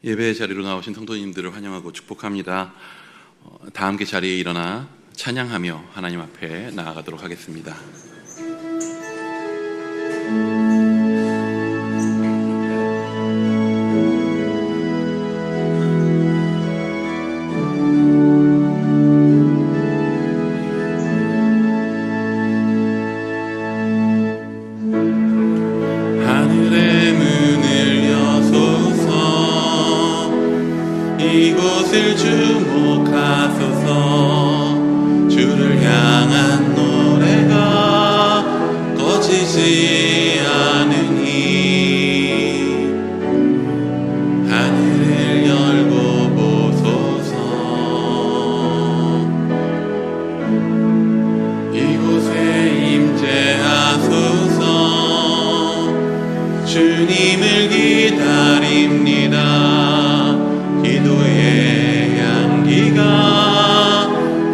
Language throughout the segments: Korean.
예배 자리로 나오신 성도님들을 환영하고 축복합니다. 다 함께 자리에 일어나 찬양하며 하나님 앞에 나아가도록 하겠습니다. 이곳을 주목하소서. 주를 향한 노래가 꺼지지 않으니 하늘을 열고 보소서. 이곳에 임재하소서. 주님을 기다립니다. 기도의 향기가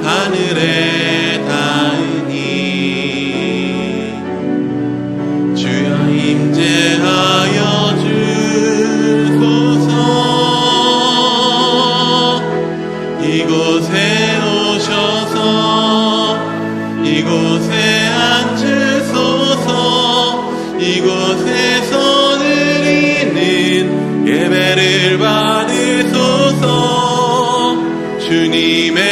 하늘에 닿으니 주여 임재하여 주소서. 이곳에 오셔서 이곳에 앉으소서. 이곳에서 드리는 예배를 받으소서. 주님의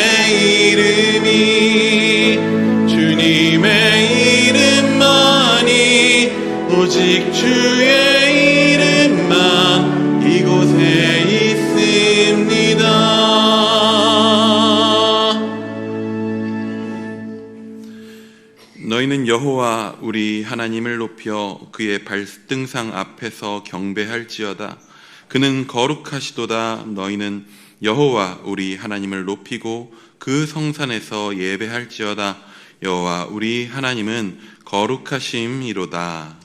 이름만이 오직 주의 이름만 이곳에 있습니다. 너희는 여호와 우리 하나님을 높여 그의 발등상 앞에서 경배할지어다. 그는 거룩하시도다. 너희는 여호와 우리 하나님을 높이고 그 성산에서 예배할지어다. 여호와 우리 하나님은 거룩하심이로다.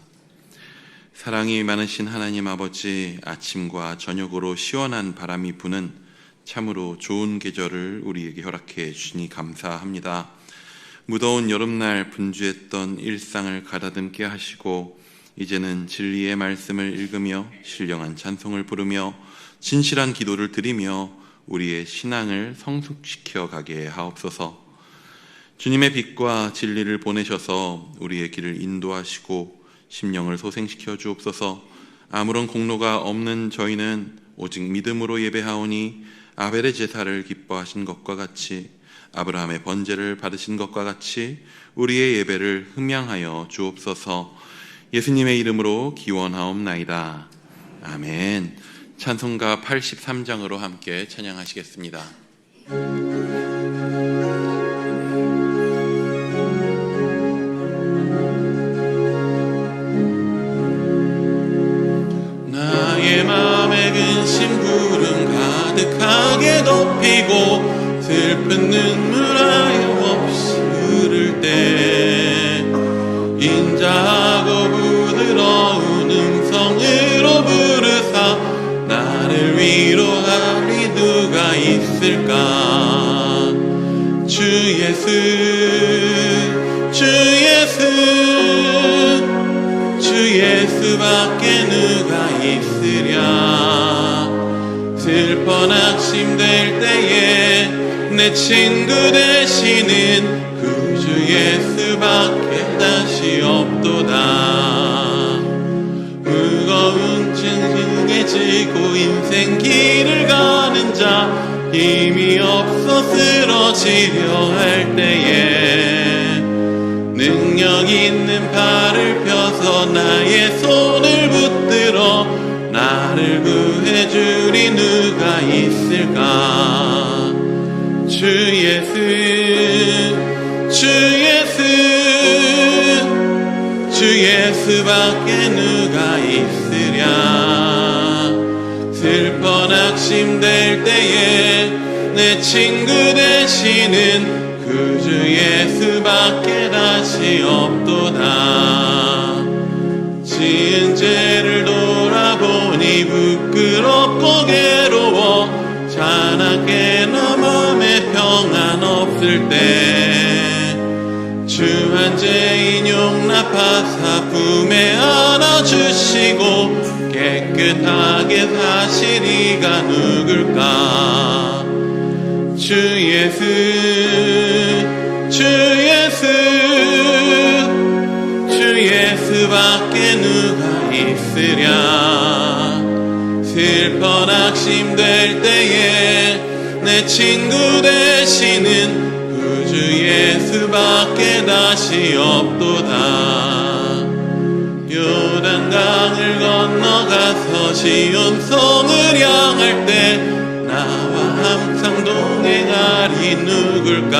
사랑이 많으신 하나님 아버지, 아침과 저녁으로 시원한 바람이 부는 참으로 좋은 계절을 우리에게 허락해 주시니 감사합니다. 무더운 여름날 분주했던 일상을 가다듬게 하시고 이제는 진리의 말씀을 읽으며 신령한 찬송을 부르며 진실한 기도를 드리며 우리의 신앙을 성숙시켜 가게 하옵소서. 주님의 빛과 진리를 보내셔서 우리의 길을 인도하시고 심령을 소생시켜 주옵소서. 아무런 공로가 없는 저희는 오직 믿음으로 예배하오니 아벨의 제사를 기뻐하신 것과 같이 아브라함의 번제를 받으신 것과 같이 우리의 예배를 흠양하여 주옵소서. 예수님의 이름으로 기원하옵나이다. 아멘. 찬송가 83장으로 함께 찬양하시겠습니다. 나의 맘에 근심 구름 가득하게 덮이고 슬픈 눈물 하염없이 흐를 때 인자하고 부드러운 음성으로 부르사 나를 위로하리 누가 있을까. 주 예수 주 예수 주 예수밖에 누가 있으랴. 슬퍼 낙심될 때에 내 친구 되시는 그 주 예수밖에 다시 없도다. 무거운 짐을 지고 인생 길을 가는 자 힘이 없어 쓰러지려 할 때에 능력 있는 팔을 펴서 나의 손을 붙들어 나를 구해주리 누가 있을까. 주 예수 주 예수 주 예수밖에 누가 있으랴. 슬퍼 낙심될 때에 내 친구 되시는 그 주 예수밖에 다시 없도다. 지은 죄를 돌아보니 부끄럽고 괴로워 자나게 나 맘에 평안 없을 때 주 한 죄인 용납하사 품에 안아주시고 깨끗 깨끗하게 사시리가 누굴까? 주 예수, 주 예수, 주 예수밖에 누가 있으랴. 슬퍼 낙심될 때에 내 친구 되시는 그 주 예수밖에 다시 없도다. 요단강을 건너가서 시온성을 향할 때 나와 항상 동행하리 누굴까?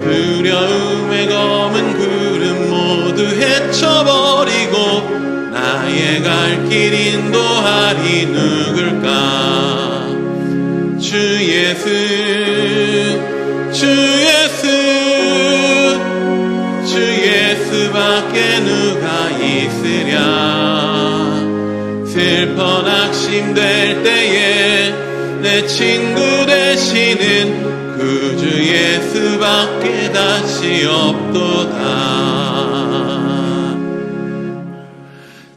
두려움의 검은 구름 모두 헤쳐버리고 나의 갈 길 인도하리 누굴까? 주 예수, 주 예수, 주 예수밖에 누가 있으랴. 슬퍼 낙심될 때에 내 친구 되시는 그 주 예수밖에 다시 없도다.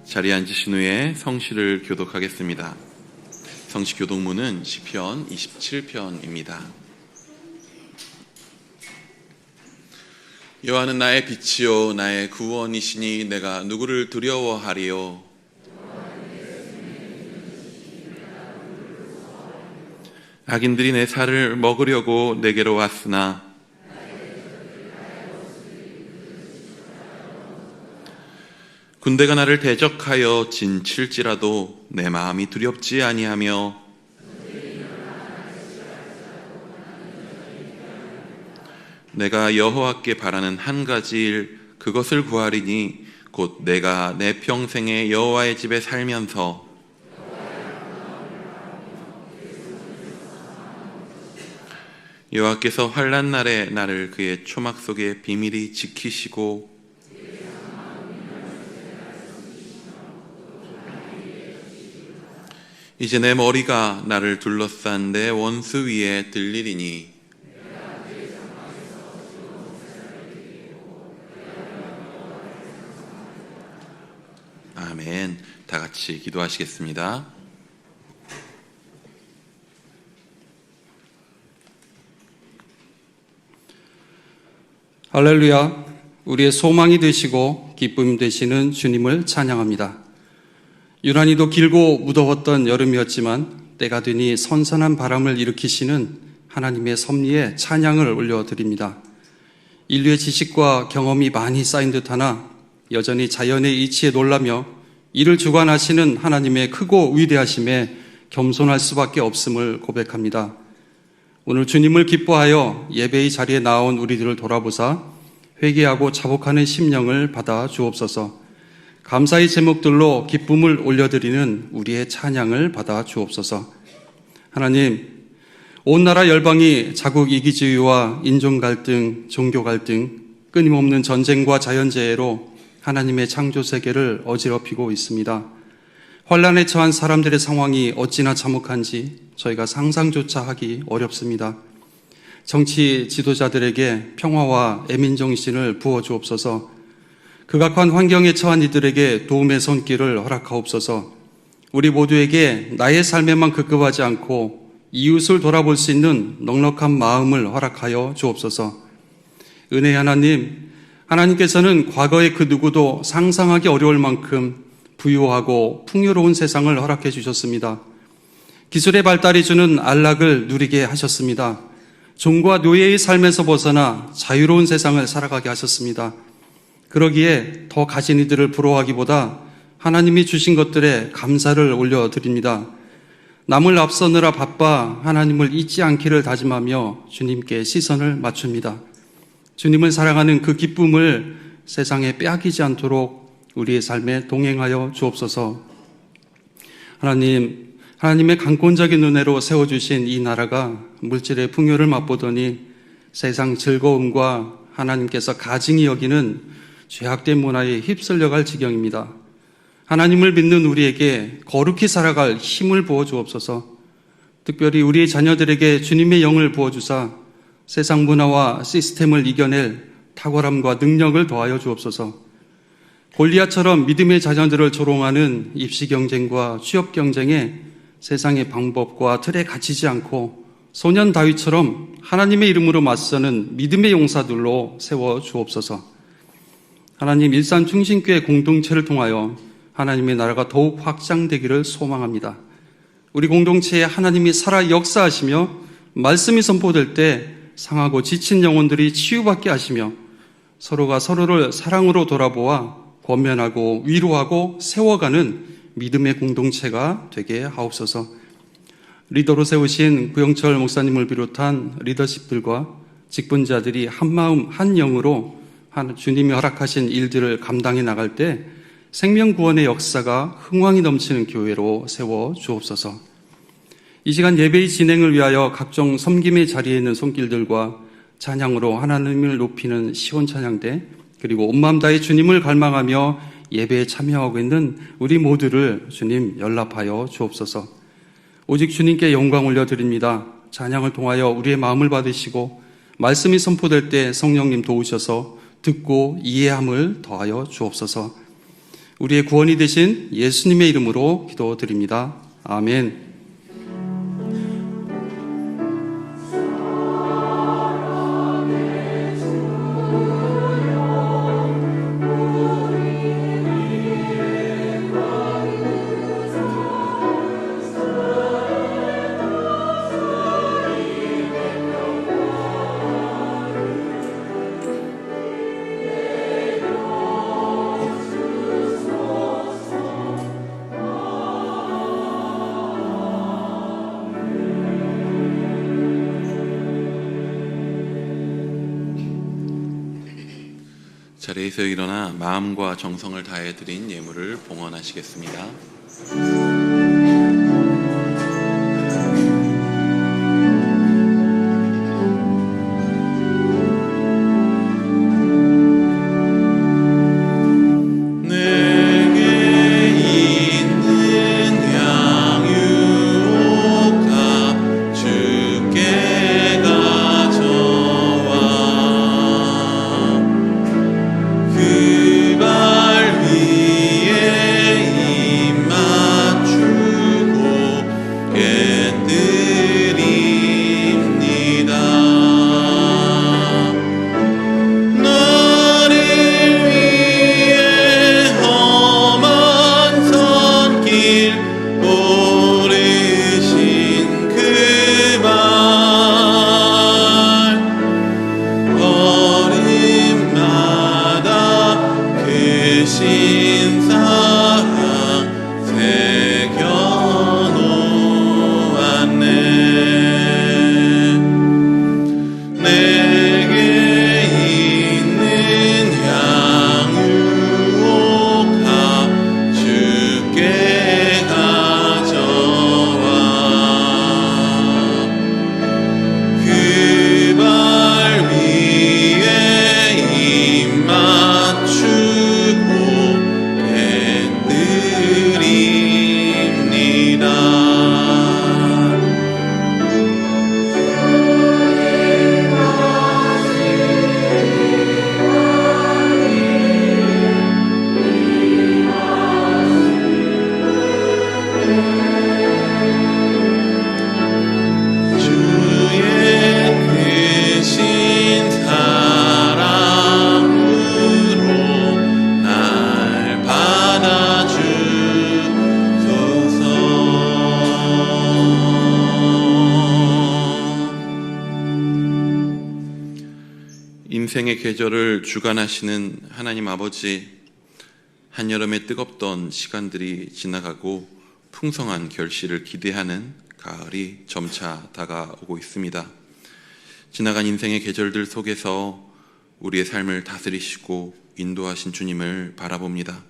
자리에 앉으신 후에 성시를 교독하겠습니다. 성시 교독문은 시편 27편입니다. 여호와는 나의 빛이요 나의 구원이시니 내가 누구를 두려워하리요. 악인들이 내 살을 먹으려고 내게로 왔으나 군대가 나를 대적하여 진칠지라도 내 마음이 두렵지 아니하며 내가 여호와께 바라는 한 가지 일 그것을 구하리니 곧 내가 내 평생에 여호와의 집에 살면서 여호와께서 환난 날에 나를 그의 초막 속에 비밀히 지키시고 이제 내 머리가 나를 둘러싼 내 원수 위에 들리리니 아멘. 다 같이 기도하시겠습니다. 할렐루야. 우리의 소망이 되시고 기쁨이 되시는 주님을 찬양합니다. 유난히도 길고 무더웠던 여름이었지만 때가 되니 선선한 바람을 일으키시는 하나님의 섭리에 찬양을 올려드립니다. 인류의 지식과 경험이 많이 쌓인 듯하나 여전히 자연의 이치에 놀라며 이를 주관하시는 하나님의 크고 위대하심에 겸손할 수밖에 없음을 고백합니다. 오늘 주님을 기뻐하여 예배의 자리에 나온 우리들을 돌아보사 회개하고 자복하는 심령을 받아 주옵소서. 감사의 제목들로 기쁨을 올려드리는 우리의 찬양을 받아 주옵소서. 하나님, 온 나라 열방이 자국 이기주의와 인종 갈등, 종교 갈등, 끊임없는 전쟁과 자연재해로 하나님의 창조 세계를 어지럽히고 있습니다. 환란에 처한 사람들의 상황이 어찌나 참혹한지 저희가 상상조차 하기 어렵습니다. 정치 지도자들에게 평화와 애민정신을 부어주옵소서. 극악한 환경에 처한 이들에게 도움의 손길을 허락하옵소서. 우리 모두에게 나의 삶에만 급급하지 않고 이웃을 돌아볼 수 있는 넉넉한 마음을 허락하여 주옵소서. 은혜의 하나님, 하나님께서는 과거의 그 누구도 상상하기 어려울 만큼 부유하고 풍요로운 세상을 허락해 주셨습니다. 기술의 발달이 주는 안락을 누리게 하셨습니다. 종과 노예의 삶에서 벗어나 자유로운 세상을 살아가게 하셨습니다. 그러기에 더 가진 이들을 부러워하기보다 하나님이 주신 것들에 감사를 올려드립니다. 남을 앞서느라 바빠 하나님을 잊지 않기를 다짐하며 주님께 시선을 맞춥니다. 주님을 사랑하는 그 기쁨을 세상에 빼앗기지 않도록 우리의 삶에 동행하여 주옵소서. 하나님의 강권적인 은혜로 세워주신 이 나라가 물질의 풍요를 맛보더니 세상 즐거움과 하나님께서 가증히 여기는 죄악된 문화에 휩쓸려갈 지경입니다. 하나님을 믿는 우리에게 거룩히 살아갈 힘을 부어주옵소서. 특별히 우리의 자녀들에게 주님의 영을 부어주사 세상 문화와 시스템을 이겨낼 탁월함과 능력을 더하여 주옵소서. 골리앗처럼 믿음의 자녀들을 조롱하는 입시 경쟁과 취업 경쟁에 세상의 방법과 틀에 갇히지 않고 소년 다윗처럼 하나님의 이름으로 맞서는 믿음의 용사들로 세워 주옵소서. 하나님, 일산 충신교회 공동체를 통하여 하나님의 나라가 더욱 확장되기를 소망합니다. 우리 공동체에 하나님이 살아 역사하시며 말씀이 선포될 때 상하고 지친 영혼들이 치유받게 하시며 서로가 서로를 사랑으로 돌아보아 권면하고 위로하고 세워가는 믿음의 공동체가 되게 하옵소서. 리더로 세우신 구영철 목사님을 비롯한 리더십들과 직분자들이 한마음 한영으로 주님이 허락하신 일들을 감당해 나갈 때 생명구원의 역사가 흥왕이 넘치는 교회로 세워 주옵소서. 이 시간 예배의 진행을 위하여 각종 섬김의 자리에 있는 손길들과 찬양으로 하나님을 높이는 시온 찬양대, 그리고 온 마음 다해 주님을 갈망하며 예배에 참여하고 있는 우리 모두를 주님 연락하여 주옵소서. 오직 주님께 영광 올려드립니다. 찬양을 통하여 우리의 마음을 받으시고 말씀이 선포될 때 성령님 도우셔서 듣고 이해함을 더하여 주옵소서. 우리의 구원이 되신 예수님의 이름으로 기도드립니다. 아멘. 자리에서 일어나 마음과 정성을 다해 드린 예물을 봉헌하시겠습니다. 인생의 계절을 주관하시는 하나님 아버지, 한여름의 뜨겁던 시간들이 지나가고 풍성한 결실을 기대하는 가을이 점차 다가오고 있습니다. 지나간 인생의 계절들 속에서 우리의 삶을 다스리시고 인도하신 주님을 바라봅니다.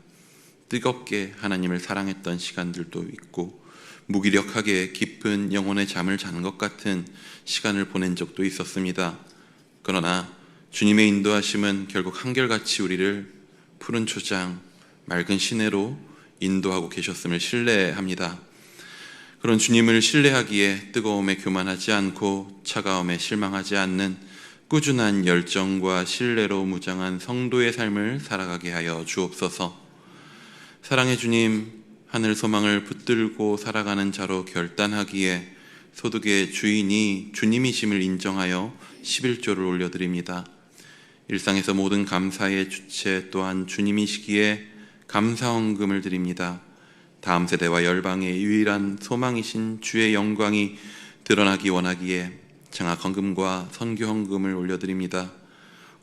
뜨겁게 하나님을 사랑했던 시간들도 있고 무기력하게 깊은 영혼의 잠을 자는 것 같은 시간을 보낸 적도 있었습니다. 그러나 주님의 인도하심은 결국 한결같이 우리를 푸른 초장, 맑은 시내로 인도하고 계셨음을 신뢰합니다. 그런 주님을 신뢰하기에 뜨거움에 교만하지 않고 차가움에 실망하지 않는 꾸준한 열정과 신뢰로 무장한 성도의 삶을 살아가게 하여 주옵소서. 사랑의 주님, 하늘 소망을 붙들고 살아가는 자로 결단하기에 소득의 주인이 주님이심을 인정하여 11조를 올려드립니다. 일상에서 모든 감사의 주체 또한 주님이시기에 감사헌금을 드립니다. 다음 세대와 열방의 유일한 소망이신 주의 영광이 드러나기 원하기에 장학헌금과 선교헌금을 올려드립니다.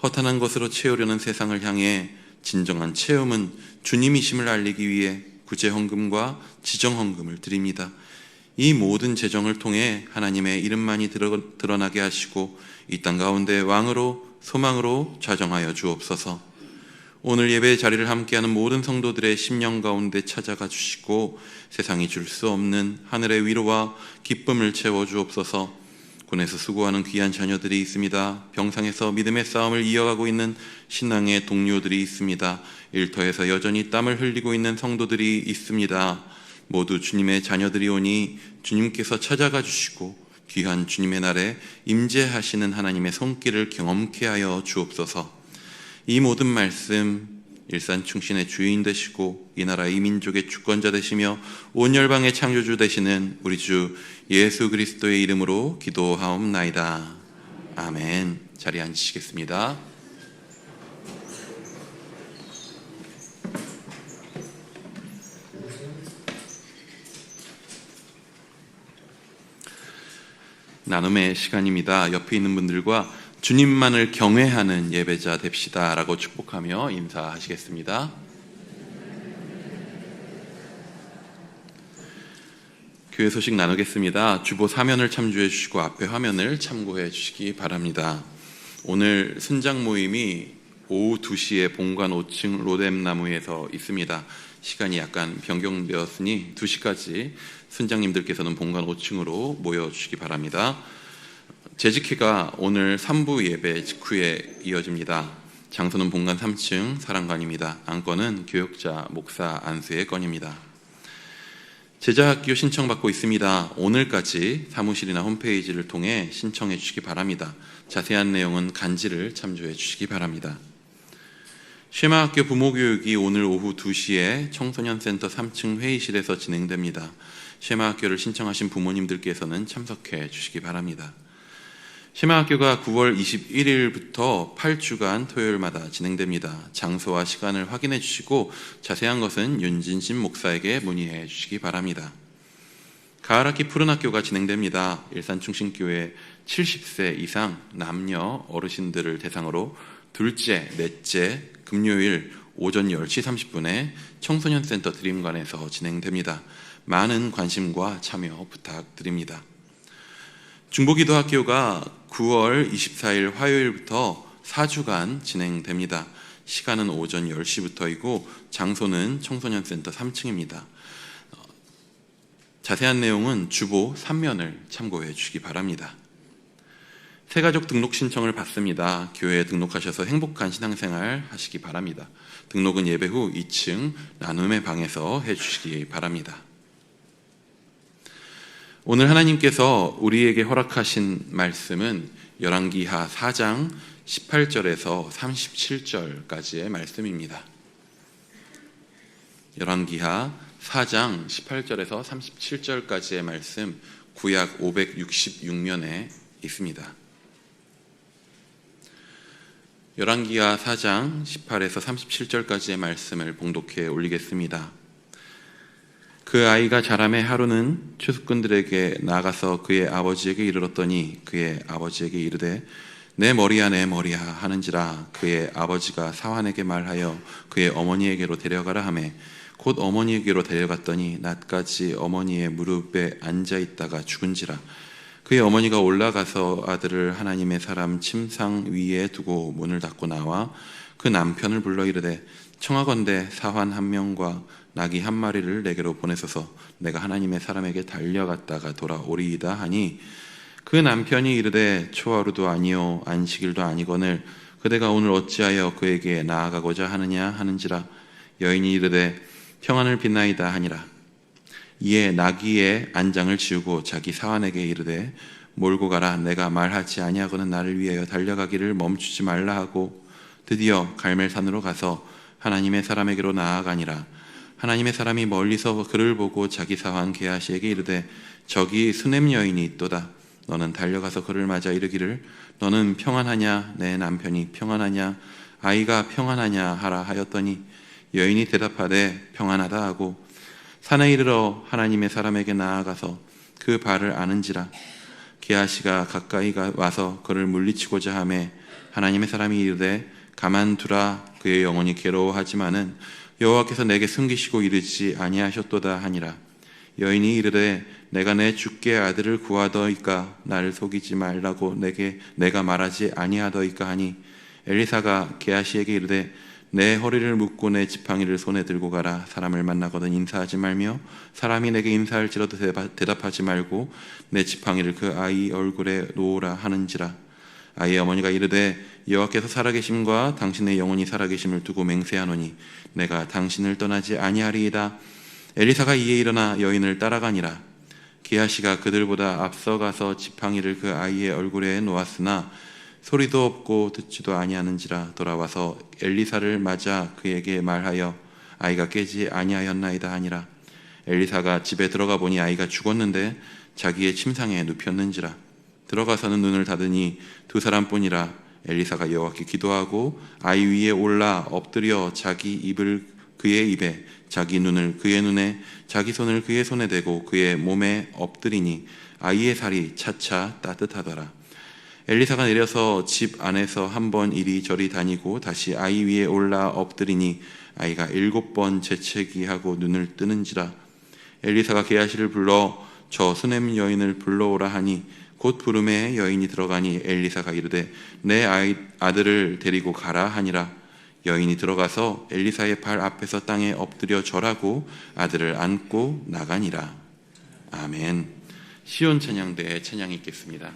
허탄한 것으로 채우려는 세상을 향해 진정한 체험은 주님이심을 알리기 위해 구제헌금과 지정헌금을 드립니다. 이 모든 재정을 통해 하나님의 이름만이 드러나게 하시고 이 땅 가운데 왕으로 소망으로 좌정하여 주옵소서. 오늘 예배의 자리를 함께하는 모든 성도들의 심령 가운데 찾아가 주시고 세상이 줄 수 없는 하늘의 위로와 기쁨을 채워 주옵소서. 군에서 수고하는 귀한 자녀들이 있습니다. 병상에서 믿음의 싸움을 이어가고 있는 신앙의 동료들이 있습니다. 일터에서 여전히 땀을 흘리고 있는 성도들이 있습니다. 모두 주님의 자녀들이 오니 주님께서 찾아가 주시고 귀한 주님의 날에 임재하시는 하나님의 손길을 경험케 하여 주옵소서. 이 모든 말씀 일산 충신의 주인 되시고 이 나라 이 민족의 주권자 되시며 온 열방의 창조주 되시는 우리 주 예수 그리스도의 이름으로 기도하옵나이다. 아멘. 자리에 앉으시겠습니다. 나눔의 시간입니다. 옆에 있는 분들과 주님만을 경외하는 예배자 됩시다 라고 축복하며 인사하시겠습니다. 교회 소식 나누겠습니다. 주보 사면을 참조해 주시고 앞에 화면을 참고해 주시기 바랍니다. 오늘 순장 모임이 오후 2시에 본관 5층 로뎀나무에서 있습니다. 시간이 약간 변경되었으니 2시까지 순장님들께서는 본관 5층으로 모여주시기 바랍니다. 재직회가 오늘 3부 예배 직후에 이어집니다. 장소는 본관 3층 사랑관입니다. 안건은 교역자 목사 안수의 건입니다. 제자학교 신청받고 있습니다. 오늘까지 사무실이나 홈페이지를 통해 신청해 주시기 바랍니다. 자세한 내용은 간지를 참조해 주시기 바랍니다. 쉐마학교 부모교육이 오늘 오후 2시에 청소년센터 3층 회의실에서 진행됩니다. 쉐마학교를 신청하신 부모님들께서는 참석해 주시기 바랍니다. 쉐마학교가 9월 21일부터 8주간 토요일마다 진행됩니다. 장소와 시간을 확인해 주시고 자세한 것은 윤진신 목사에게 문의해 주시기 바랍니다. 가을학기 푸른학교가 진행됩니다. 일산충신교회 70세 이상 남녀 어르신들을 대상으로 둘째, 넷째, 금요일 오전 10시 30분에 청소년센터 드림관에서 진행됩니다. 많은 관심과 참여 부탁드립니다. 중보기도학교가 9월 24일 화요일부터 4주간 진행됩니다. 시간은 오전 10시부터이고 장소는 청소년센터 3층입니다. 자세한 내용은 주보 3면을 참고해 주시기 바랍니다. 새가족 등록 신청을 받습니다. 교회에 등록하셔서 행복한 신앙생활 하시기 바랍니다. 등록은 예배 후 2층 나눔의 방에서 해주시기 바랍니다. 오늘 하나님께서 우리에게 허락하신 말씀은 열왕기하 4장 18절에서 37절까지의 말씀입니다. 열왕기하 4장 18절에서 37절까지의 말씀 구약 566면에 있습니다. 열왕기하 4장 18에서 37절까지의 말씀을 봉독해 올리겠습니다. 그 아이가 자라매 하루는 추수꾼들에게 나가서 그의 아버지에게 이르렀더니 그의 아버지에게 이르되 내 머리야 내 머리야 하는지라. 그의 아버지가 사환에게 말하여 그의 어머니에게로 데려가라 하매 곧 어머니에게로 데려갔더니 낮까지 어머니의 무릎에 앉아있다가 죽은지라. 그의 어머니가 올라가서 아들을 하나님의 사람 침상 위에 두고 문을 닫고 나와 그 남편을 불러 이르되 청하건대 사환 한 명과 나귀 한 마리를 내게로 보내소서. 내가 하나님의 사람에게 달려갔다가 돌아오리이다 하니 그 남편이 이르되 초하루도 아니요 안식일도 아니거늘 그대가 오늘 어찌하여 그에게 나아가고자 하느냐 하는지라. 여인이 이르되 평안을 빛나이다 하니라. 이에 나귀의 안장을 지우고 자기 사환에게 이르되 몰고 가라. 내가 말하지 아니하고는 나를 위하여 달려가기를 멈추지 말라 하고 드디어 갈멜산으로 가서 하나님의 사람에게로 나아가니라. 하나님의 사람이 멀리서 그를 보고 자기 사환 게하시에게 이르되 저기 수냄 여인이 있도다. 너는 달려가서 그를 맞아 이르기를 너는 평안하냐? 내 남편이 평안하냐? 아이가 평안하냐? 하라 하였더니 여인이 대답하되 평안하다 하고 산에 이르러 하나님의 사람에게 나아가서 그 발을 아는지라. 게하시가 가까이 와서 그를 물리치고자 하매 하나님의 사람이 이르되 가만두라. 그의 영혼이 괴로워하지만은 여호와께서 내게 숨기시고 이르지 아니하셨도다 하니라. 여인이 이르되 내가 내 주께 아들을 구하더이까 나를 속이지 말라고 내가 말하지 아니하더이까 하니 엘리사가 게하시에게 이르되 내 허리를 묶고 내 지팡이를 손에 들고 가라. 사람을 만나거든 인사하지 말며 사람이 내게 인사할지라도 대답하지 말고 내 지팡이를 그 아이 얼굴에 놓으라 하는지라. 아이의 어머니가 이르되 여호와께서 살아계심과 당신의 영혼이 살아계심을 두고 맹세하노니 내가 당신을 떠나지 아니하리이다. 엘리사가 이에 일어나 여인을 따라가니라. 게하시가 그들보다 앞서가서 지팡이를 그 아이의 얼굴에 놓았으나 소리도 없고 듣지도 아니하는지라. 돌아와서 엘리사를 맞아 그에게 말하여 아이가 깨지 아니하였나이다 하니라. 엘리사가 집에 들어가 보니 아이가 죽었는데 자기의 침상에 눕혔는지라. 들어가서는 눈을 닫으니 두 사람뿐이라. 엘리사가 여호와께 기도하고 아이 위에 올라 엎드려 자기 입을 그의 입에 자기 눈을 그의 눈에 자기 손을 그의 손에 대고 그의 몸에 엎드리니 아이의 살이 차차 따뜻하더라. 엘리사가 내려서 집 안에서 한 번 이리저리 다니고 다시 아이 위에 올라 엎드리니 아이가 7번 재채기하고 눈을 뜨는지라. 엘리사가 게하시를 불러 저 수냄 여인을 불러오라 하니 곧 부름에 여인이 들어가니 엘리사가 이르되 내 아들을 데리고 가라 하니라. 여인이 들어가서 엘리사의 발 앞에서 땅에 엎드려 절하고 아들을 안고 나가니라. 아멘. 시온 찬양대에 찬양이 있겠습니다.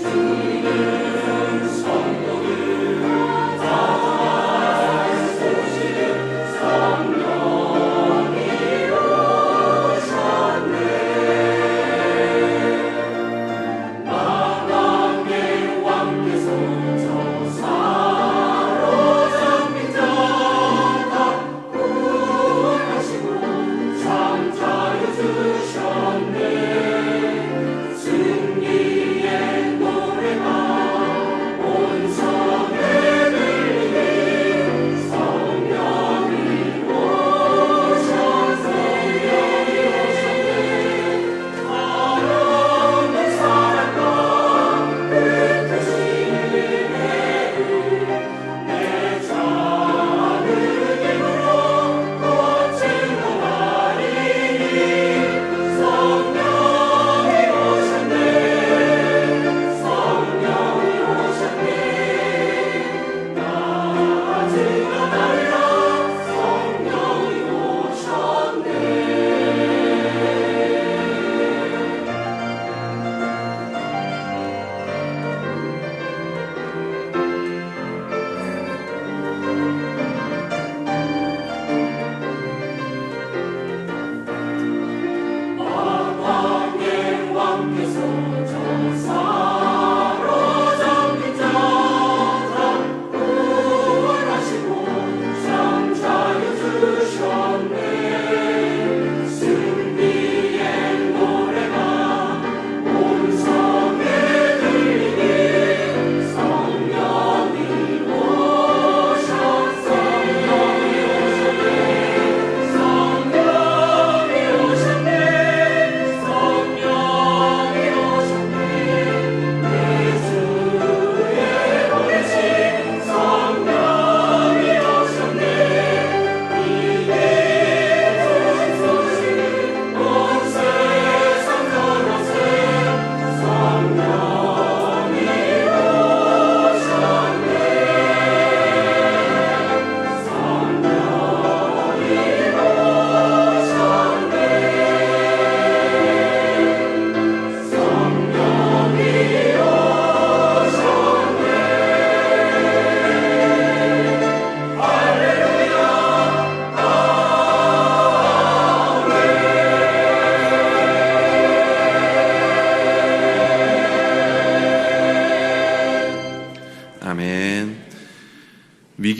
주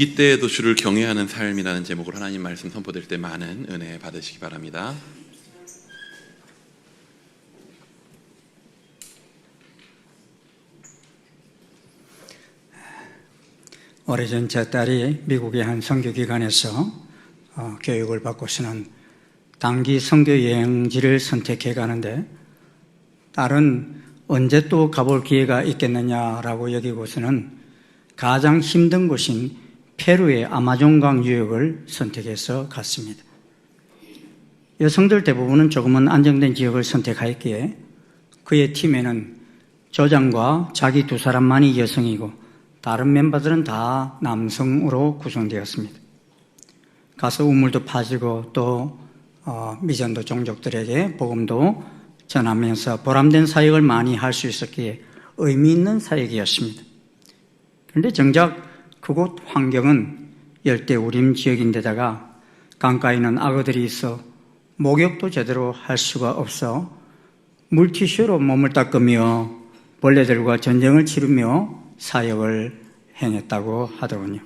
위기 때에도 주를 경외하는 삶이라는 제목으로 하나님 말씀 선포될 때 많은 은혜 받으시기 바랍니다. 오래전 제 딸이 미국의 한 선교기관에서 교육을 받고서는 단기 선교 여행지를 선택해 가는데 딸은 언제 또 가볼 기회가 있겠느냐라고 여기고서는 가장 힘든 곳인 페루의 아마존강 유역을 선택해서 갔습니다. 여성들 대부분은 조금은 안정된 지역을 선택하였기에 그의 팀에는 조장과 자기 두 사람만이 여성이고 다른 멤버들은 다 남성으로 구성되었습니다. 가서 우물도 파지고 또 미전도 종족들에게 복음도 전하면서 보람된 사역을 많이 할 수 있었기에 의미 있는 사역이었습니다. 그런데 정작 그곳 환경은 열대우림 지역인데다가 강가에는 악어들이 있어 목욕도 제대로 할 수가 없어 물티슈로 몸을 닦으며 벌레들과 전쟁을 치르며 사역을 행했다고 하더군요.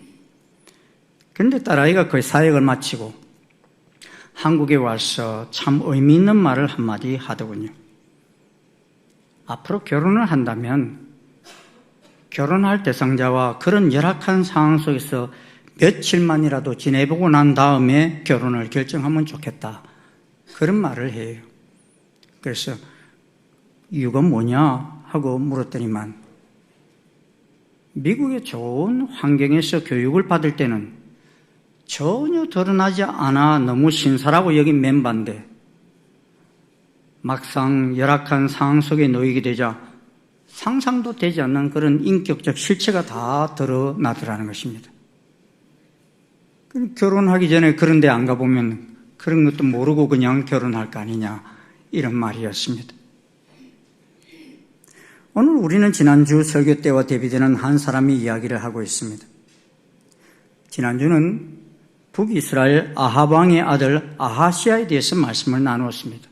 그런데 딸아이가 그 사역을 마치고 한국에 와서 참 의미 있는 말을 한마디 하더군요. 앞으로 결혼을 한다면 결혼할 대상자와 그런 열악한 상황 속에서 며칠만이라도 지내보고 난 다음에 결혼을 결정하면 좋겠다. 그런 말을 해요. 그래서 이유가 뭐냐 하고 물었더니만 미국의 좋은 환경에서 교육을 받을 때는 전혀 드러나지 않아 너무 신사라고 여긴 멤버인데 막상 열악한 상황 속에 놓이게 되자 상상도 되지 않는 그런 인격적 실체가 다 드러나더라는 것입니다. 결혼하기 전에 그런 데 안 가보면 그런 것도 모르고 그냥 결혼할 거 아니냐 이런 말이었습니다. 오늘 우리는 지난주 설교 때와 대비되는 한 사람이 이야기를 하고 있습니다. 지난주는 북이스라엘 아합 왕의 아들 아하시아에 대해서 말씀을 나누었습니다.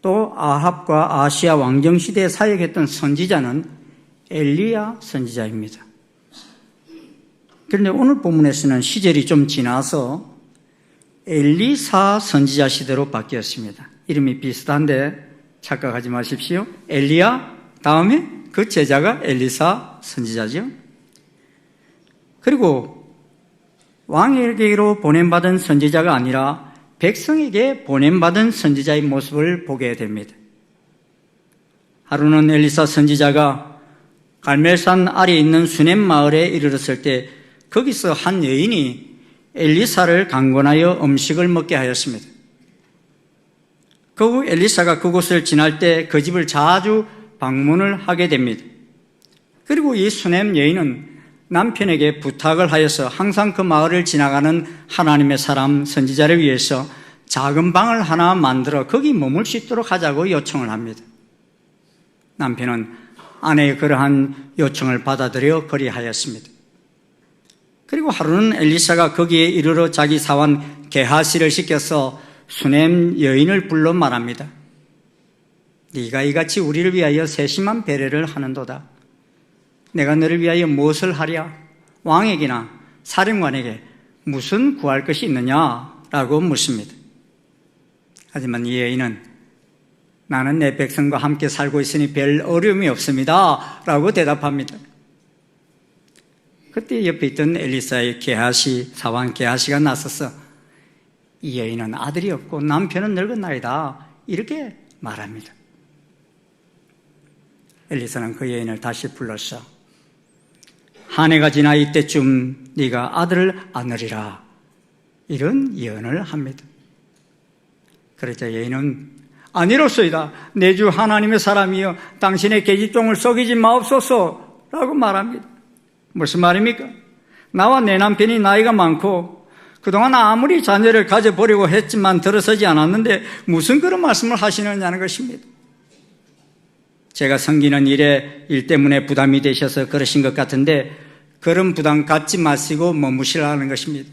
또 아합과 아시아 왕정 시대에 사역했던 선지자는 엘리야 선지자입니다. 그런데 오늘 본문에서는 시절이 좀 지나서 엘리사 선지자 시대로 바뀌었습니다. 이름이 비슷한데 착각하지 마십시오. 엘리야 다음에 그 제자가 엘리사 선지자죠. 그리고 왕에게로 보냄받은 선지자가 아니라 백성에게 보냄받은 선지자의 모습을 보게 됩니다. 하루는 엘리사 선지자가 갈멜산 아래에 있는 수넴 마을에 이르렀을 때 거기서 한 여인이 엘리사를 강권하여 음식을 먹게 하였습니다. 그 후 엘리사가 그곳을 지날 때 그 집을 자주 방문을 하게 됩니다. 그리고 이 수넴 여인은 남편에게 부탁을 하여서 항상 그 마을을 지나가는 하나님의 사람 선지자를 위해서 작은 방을 하나 만들어 거기 머물 수 있도록 하자고 요청을 합니다. 남편은 아내의 그러한 요청을 받아들여 그리하였습니다. 그리고 하루는 엘리사가 거기에 이르러 자기 사원 게하시를 시켜서 수넴 여인을 불러 말합니다. 네가 이같이 우리를 위하여 세심한 배려를 하는도다. 내가 너를 위하여 무엇을 하랴? 왕에게나 사령관에게 무슨 구할 것이 있느냐라고 묻습니다. 하지만 이 여인은 나는 내 백성과 함께 살고 있으니 별 어려움이 없습니다 라고 대답합니다. 그때 옆에 있던 엘리사의 게하시, 사원 게하시가 나서서 이 여인은 아들이 없고 남편은 늙었나이다 이렇게 말합니다. 엘리사는 그 여인을 다시 불러서 한 해가 지나 이때쯤 네가 아들을 안으리라 이런 예언을 합니다. 그러자 여인은 아니로소이다. 내 주 하나님의 사람이여 당신의 계집종을 속이지 마옵소서 라고 말합니다. 무슨 말입니까? 나와 내 남편이 나이가 많고 그동안 아무리 자녀를 가져보려고 했지만 들어서지 않았는데 무슨 그런 말씀을 하시느냐는 것입니다. 제가 섬기는 일 때문에 부담이 되셔서 그러신 것 같은데 그런 부담 갖지 마시고 머무시라는 것입니다.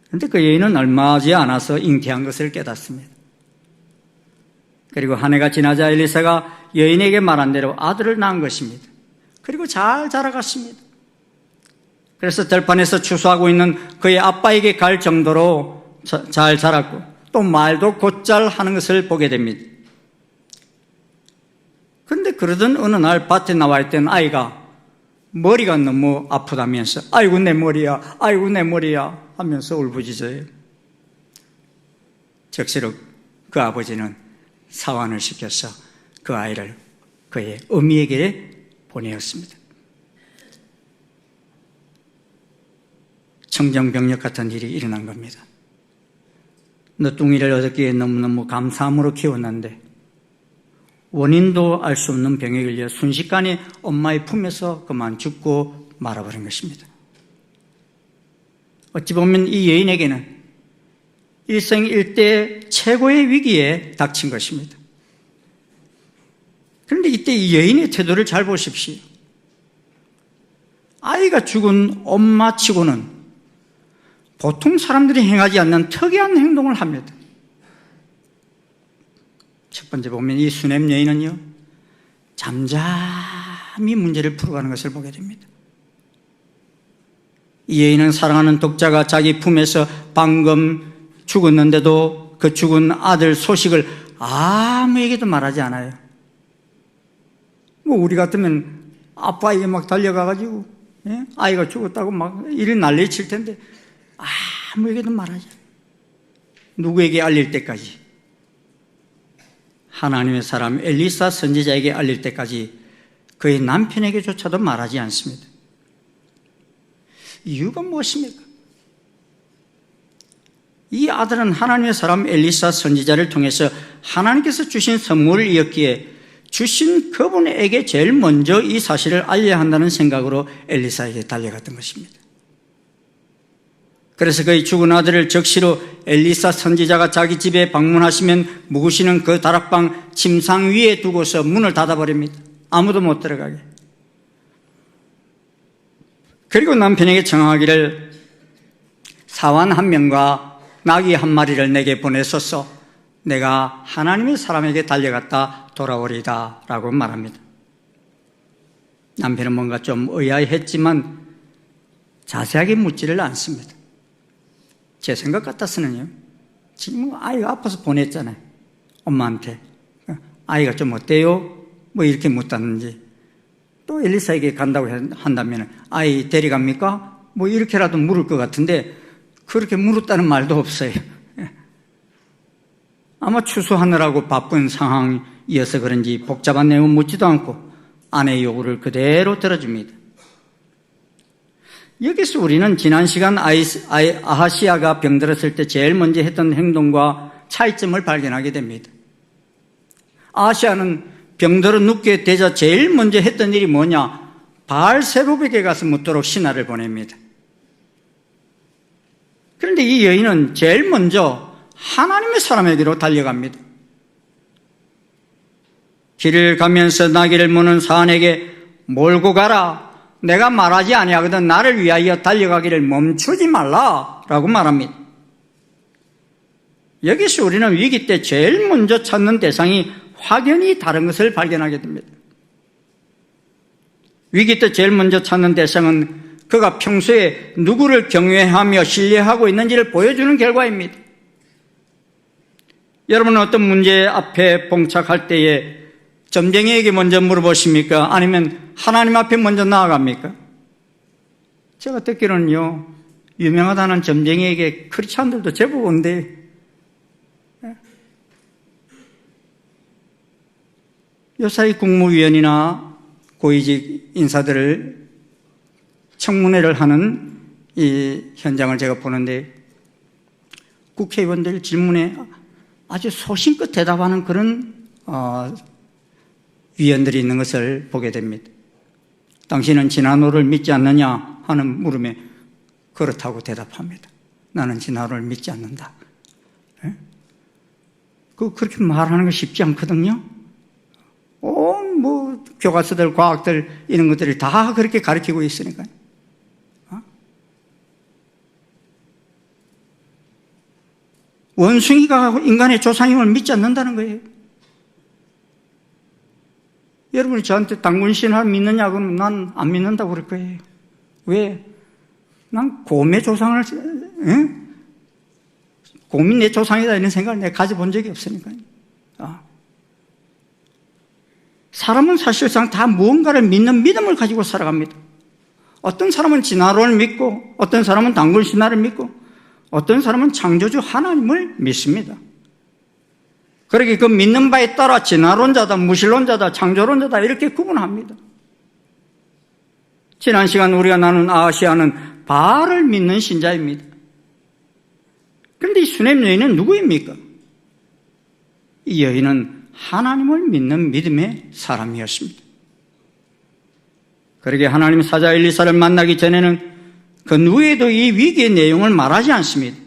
그런데 그 여인은 얼마 지지 않아서 잉태한 것을 깨닫습니다. 그리고 한 해가 지나자 엘리사가 여인에게 말한 대로 아들을 낳은 것입니다. 그리고 잘 자라갔습니다. 그래서 들판에서 추수하고 있는 그의 아빠에게 갈 정도로 잘 자랐고 또 말도 곧잘 하는 것을 보게 됩니다. 그런데 그러던 어느 날 밭에 나와 있던 아이가 머리가 너무 아프다면서 아이고 내 머리야, 아이고 내 머리야 하면서 울부짖어요. 적시로 그 아버지는 사환을 시켜서 그 아이를 그의 어미에게 보내었습니다. 청정병력 같은 일이 일어난 겁니다. 너뚱이를 얻었기에 너무너무 감사함으로 키웠는데 원인도 알 수 없는 병에 걸려 순식간에 엄마의 품에서 그만 죽고 말아버린 것입니다. 어찌 보면 이 여인에게는 일생일대 최고의 위기에 닥친 것입니다. 그런데 이때 이 여인의 태도를 잘 보십시오. 아이가 죽은 엄마치고는 보통 사람들이 행하지 않는 특이한 행동을 합니다. 첫 번째 보면 이 수넴 여인은요, 잠잠히 문제를 풀어가는 것을 보게 됩니다. 이 여인은 사랑하는 독자가 자기 품에서 방금 죽었는데도 그 죽은 아들 소식을 아무에게도 말하지 않아요. 뭐 우리 같으면 아빠에게 막 달려가가지고 아이가 죽었다고 막 이리 난리 칠 텐데 아무에게도 말하지 않아요. 누구에게 알릴 때까지? 하나님의 사람 엘리사 선지자에게 알릴 때까지 그의 남편에게조차도 말하지 않습니다. 이유가 무엇입니까? 이 아들은 하나님의 사람 엘리사 선지자를 통해서 하나님께서 주신 선물을 이었기에 주신 그분에게 제일 먼저 이 사실을 알려야 한다는 생각으로 엘리사에게 달려갔던 것입니다. 그래서 그의 죽은 아들을 적시로 엘리사 선지자가 자기 집에 방문하시면 묵으시는 그 다락방 침상 위에 두고서 문을 닫아버립니다. 아무도 못 들어가게. 그리고 남편에게 청하기를 사환 한 명과 나귀 한 마리를 내게 보내소서 내가 하나님의 사람에게 달려갔다 돌아오리다 라고 말합니다. 남편은 뭔가 좀 의아해했지만 자세하게 묻지를 않습니다. 제 생각 같아서는요, 지금 아이가 아파서 보냈잖아요. 엄마한테. 아이가 좀 어때요? 뭐 이렇게 묻다든지. 또 엘리사에게 간다고 한다면 아이 데려갑니까? 뭐 이렇게라도 물을 것 같은데 그렇게 물었다는 말도 없어요. 아마 추수하느라고 바쁜 상황이어서 그런지 복잡한 내용은 묻지도 않고 아내의 요구를 그대로 들어줍니다. 여기서 우리는 지난 시간 아하시아가 병들었을 때 제일 먼저 했던 행동과 차이점을 발견하게 됩니다. 아하시아는 병들어 눕게 되자 제일 먼저 했던 일이 뭐냐? 바알세룹에게 가서 묻도록 신하를 보냅니다. 그런데 이 여인은 제일 먼저 하나님의 사람에게로 달려갑니다. 길을 가면서 나귀를 무는 사환에게 몰고 가라. 내가 말하지 아니하거든 나를 위하여 달려가기를 멈추지 말라라고 말합니다. 여기서 우리는 위기 때 제일 먼저 찾는 대상이 확연히 다른 것을 발견하게 됩니다. 위기 때 제일 먼저 찾는 대상은 그가 평소에 누구를 경외하며 신뢰하고 있는지를 보여주는 결과입니다. 여러분은 어떤 문제 앞에 봉착할 때에 점쟁이에게 먼저 물어보십니까? 아니면 하나님 앞에 먼저 나아갑니까? 제가 듣기로는요, 유명하다는 점쟁이에게 크리스찬들도 제법 온대. 요사이 국무위원이나 고위직 인사들을 청문회를 하는 이 현장을 제가 보는데 국회의원들 질문에 아주 소신껏 대답하는 그런 위원들이 있는 것을 보게 됩니다. 당신은 진화론을 믿지 않느냐 하는 물음에 그렇다고 대답합니다. 나는 진화론을 믿지 않는다. 그렇게 말하는 거 쉽지 않거든요. 뭐 교과서들, 과학들 이런 것들이 다 그렇게 가르치고 있으니까요. 원숭이가 인간의 조상임을 믿지 않는다는 거예요. 여러분이 저한테 당군 신화를 믿느냐 그러면 난 안 믿는다고 그럴 거예요. 왜? 난 곰의 조상을, 곰이 내 조상이다 이런 생각을 내가 가져본 적이 없으니까요. 사람은 사실상 다 무언가를 믿는 믿음을 가지고 살아갑니다. 어떤 사람은 진화론을 믿고, 어떤 사람은 단군 신화를 믿고, 어떤 사람은 창조주 하나님을 믿습니다. 그러게 그 믿는 바에 따라 진화론자다, 무신론자다, 창조론자다 이렇게 구분합니다. 지난 시간 우리가 나눈 아시아는 바알을 믿는 신자입니다. 그런데 이 수넴 여인은 누구입니까? 이 여인은 하나님을 믿는 믿음의 사람이었습니다. 그러게 하나님 사자 엘리사를 만나기 전에는 그 누구에도 이 위기의 내용을 말하지 않습니다.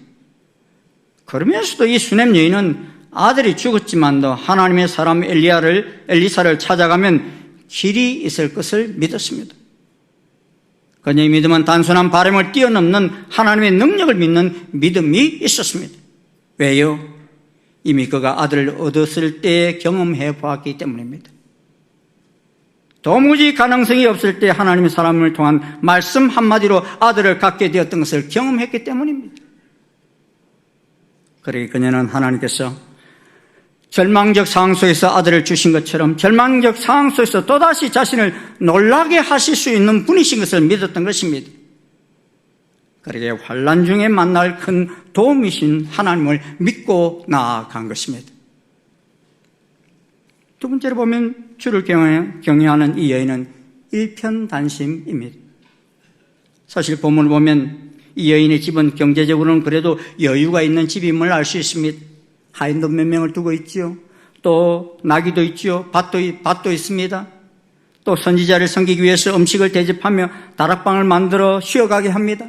그러면서도 이 수넴 여인은 아들이 죽었지만도 하나님의 사람 엘리사를 찾아가면 길이 있을 것을 믿었습니다. 그녀의 믿음은 단순한 바람을 뛰어넘는 하나님의 능력을 믿는 믿음이 있었습니다. 왜요? 이미 그가 아들을 얻었을 때 경험해 보았기 때문입니다. 도무지 가능성이 없을 때 하나님의 사람을 통한 말씀 한마디로 아들을 갖게 되었던 것을 경험했기 때문입니다. 그러기 그녀는 하나님께서 절망적 상황 속에서 아들을 주신 것처럼 절망적 상황 속에서 또다시 자신을 놀라게 하실 수 있는 분이신 것을 믿었던 것입니다. 그러게 환난 중에 만날 큰 도움이신 하나님을 믿고 나아간 것입니다. 두 번째로 보면 주를 경외하는 이 여인은 일편단심입니다. 사실 본문을 보면 이 여인의 집은 경제적으로는 그래도 여유가 있는 집임을 알 수 있습니다. 하인도 몇 명을 두고 있죠. 또 나귀도 있죠. 밭도 있습니다. 또 선지자를 섬기기 위해서 음식을 대접하며 다락방을 만들어 쉬어가게 합니다.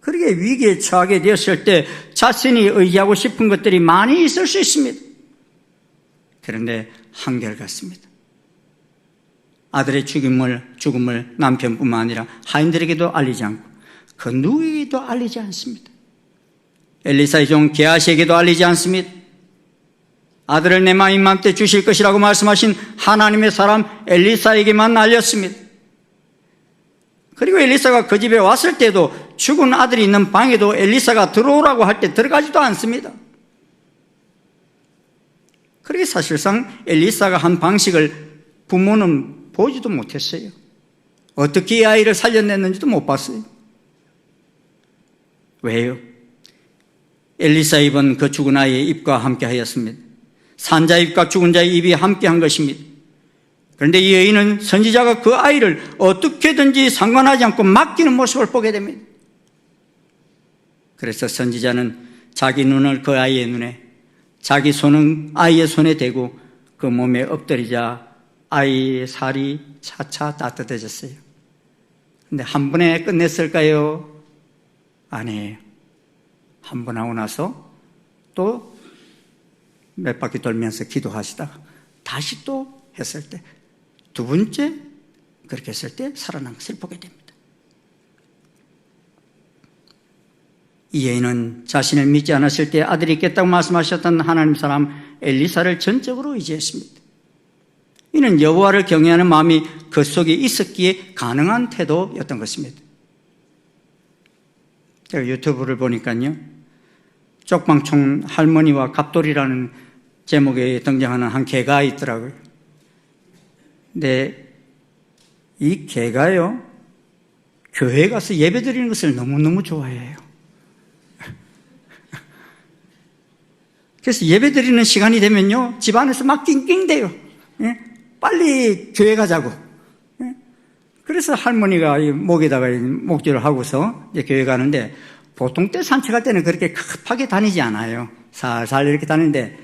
그러게 위기에 처하게 되었을 때 자신이 의지하고 싶은 것들이 많이 있을 수 있습니다. 그런데 한결같습니다. 아들의 죽음을 남편뿐만 아니라 하인들에게도 알리지 않고 그 누구에게도 알리지 않습니다. 엘리사의 종 게하시에게도 알리지 않습니다. 아들을 내 마음 맘때 주실 것이라고 말씀하신 하나님의 사람 엘리사에게만 알렸습니다. 그리고 엘리사가 그 집에 왔을 때도 죽은 아들이 있는 방에도 엘리사가 들어오라고 할 때 들어가지도 않습니다. 그렇게 사실상 엘리사가 한 방식을 부모는 보지도 못했어요. 어떻게 이 아이를 살려냈는지도 못 봤어요. 왜요? 엘리사 입은 그 죽은 아이의 입과 함께 하였습니다. 산 자의 입과 죽은 자의 입이 함께 한 것입니다. 그런데 이 여인은 선지자가 그 아이를 어떻게든지 상관하지 않고 맡기는 모습을 보게 됩니다. 그래서 선지자는 자기 눈을 그 아이의 눈에, 자기 손은 아이의 손에 대고 그 몸에 엎드리자 아이의 살이 차차 따뜻해졌어요. 근데 한 번에 끝냈을까요? 아니에요. 한 번 하고 나서 또 몇 바퀴 돌면서 기도하시다가 다시 또 했을 때 두 번째 그렇게 했을 때 살아난 것을 보게 됩니다. 이 여인은 자신을 믿지 않았을 때 아들이 있겠다고 말씀하셨던 하나님 사람 엘리사를 전적으로 의지했습니다. 이는 여호와를 경외하는 마음이 그 속에 있었기에 가능한 태도였던 것입니다. 제가 유튜브를 보니까요, 쪽방촌 할머니와 갑돌이라는 제목에 등장하는 한 개가 있더라고요. 근데 이 개가요, 교회 가서 예배 드리는 것을 너무너무 좋아해요. 그래서 예배 드리는 시간이 되면요, 집 안에서 막 낑낑대요. 빨리 교회 가자고. 그래서 할머니가 목에다가 목줄을 하고서 이제 교회 가는데, 보통 때 산책할 때는 그렇게 급하게 다니지 않아요. 살살 이렇게 다니는데,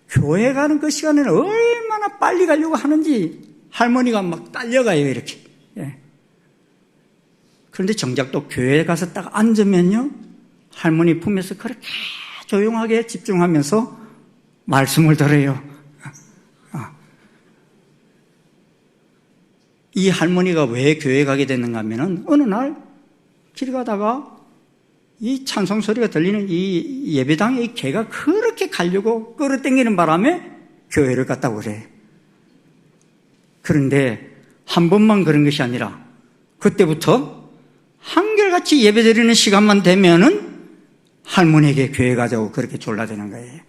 교회 가는 그 시간에는 얼마나 빨리 가려고 하는지 할머니가 막 딸려가요, 이렇게. 그런데 정작 또 교회에 가서 딱 앉으면요, 할머니 품에서 그렇게 조용하게 집중하면서 말씀을 들어요. 이 할머니가 왜 교회에 가게 됐는가 하면은, 어느 날 길 가다가 이 찬송 소리가 들리는 이 예배당에 이 개가 그렇게 가려고 끌어당기는 바람에 교회를 갔다고 그래요. 그런데 한 번만 그런 것이 아니라 그때부터 한결같이 예배드리는 시간만 되면은 할머니에게 교회 가자고 그렇게 졸라대는 거예요.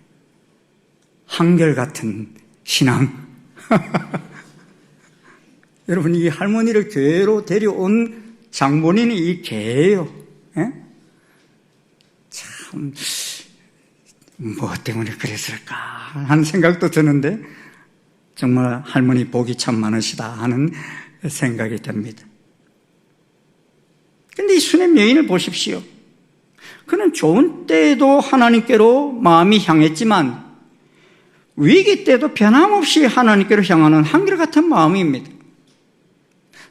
한결같은 신앙. 여러분, 이 할머니를 교회로 데려온 장본인이 이 개예요. 예? 참, 뭐 때문에 그랬을까 하는 생각도 드는데 정말 할머니 복이 참 많으시다 하는 생각이 듭니다. 그런데 이 수냄 여인을 보십시오. 그는 좋은 때에도 하나님께로 마음이 향했지만 위기 때도 변함없이 하나님께로 향하는 한결같은 마음입니다.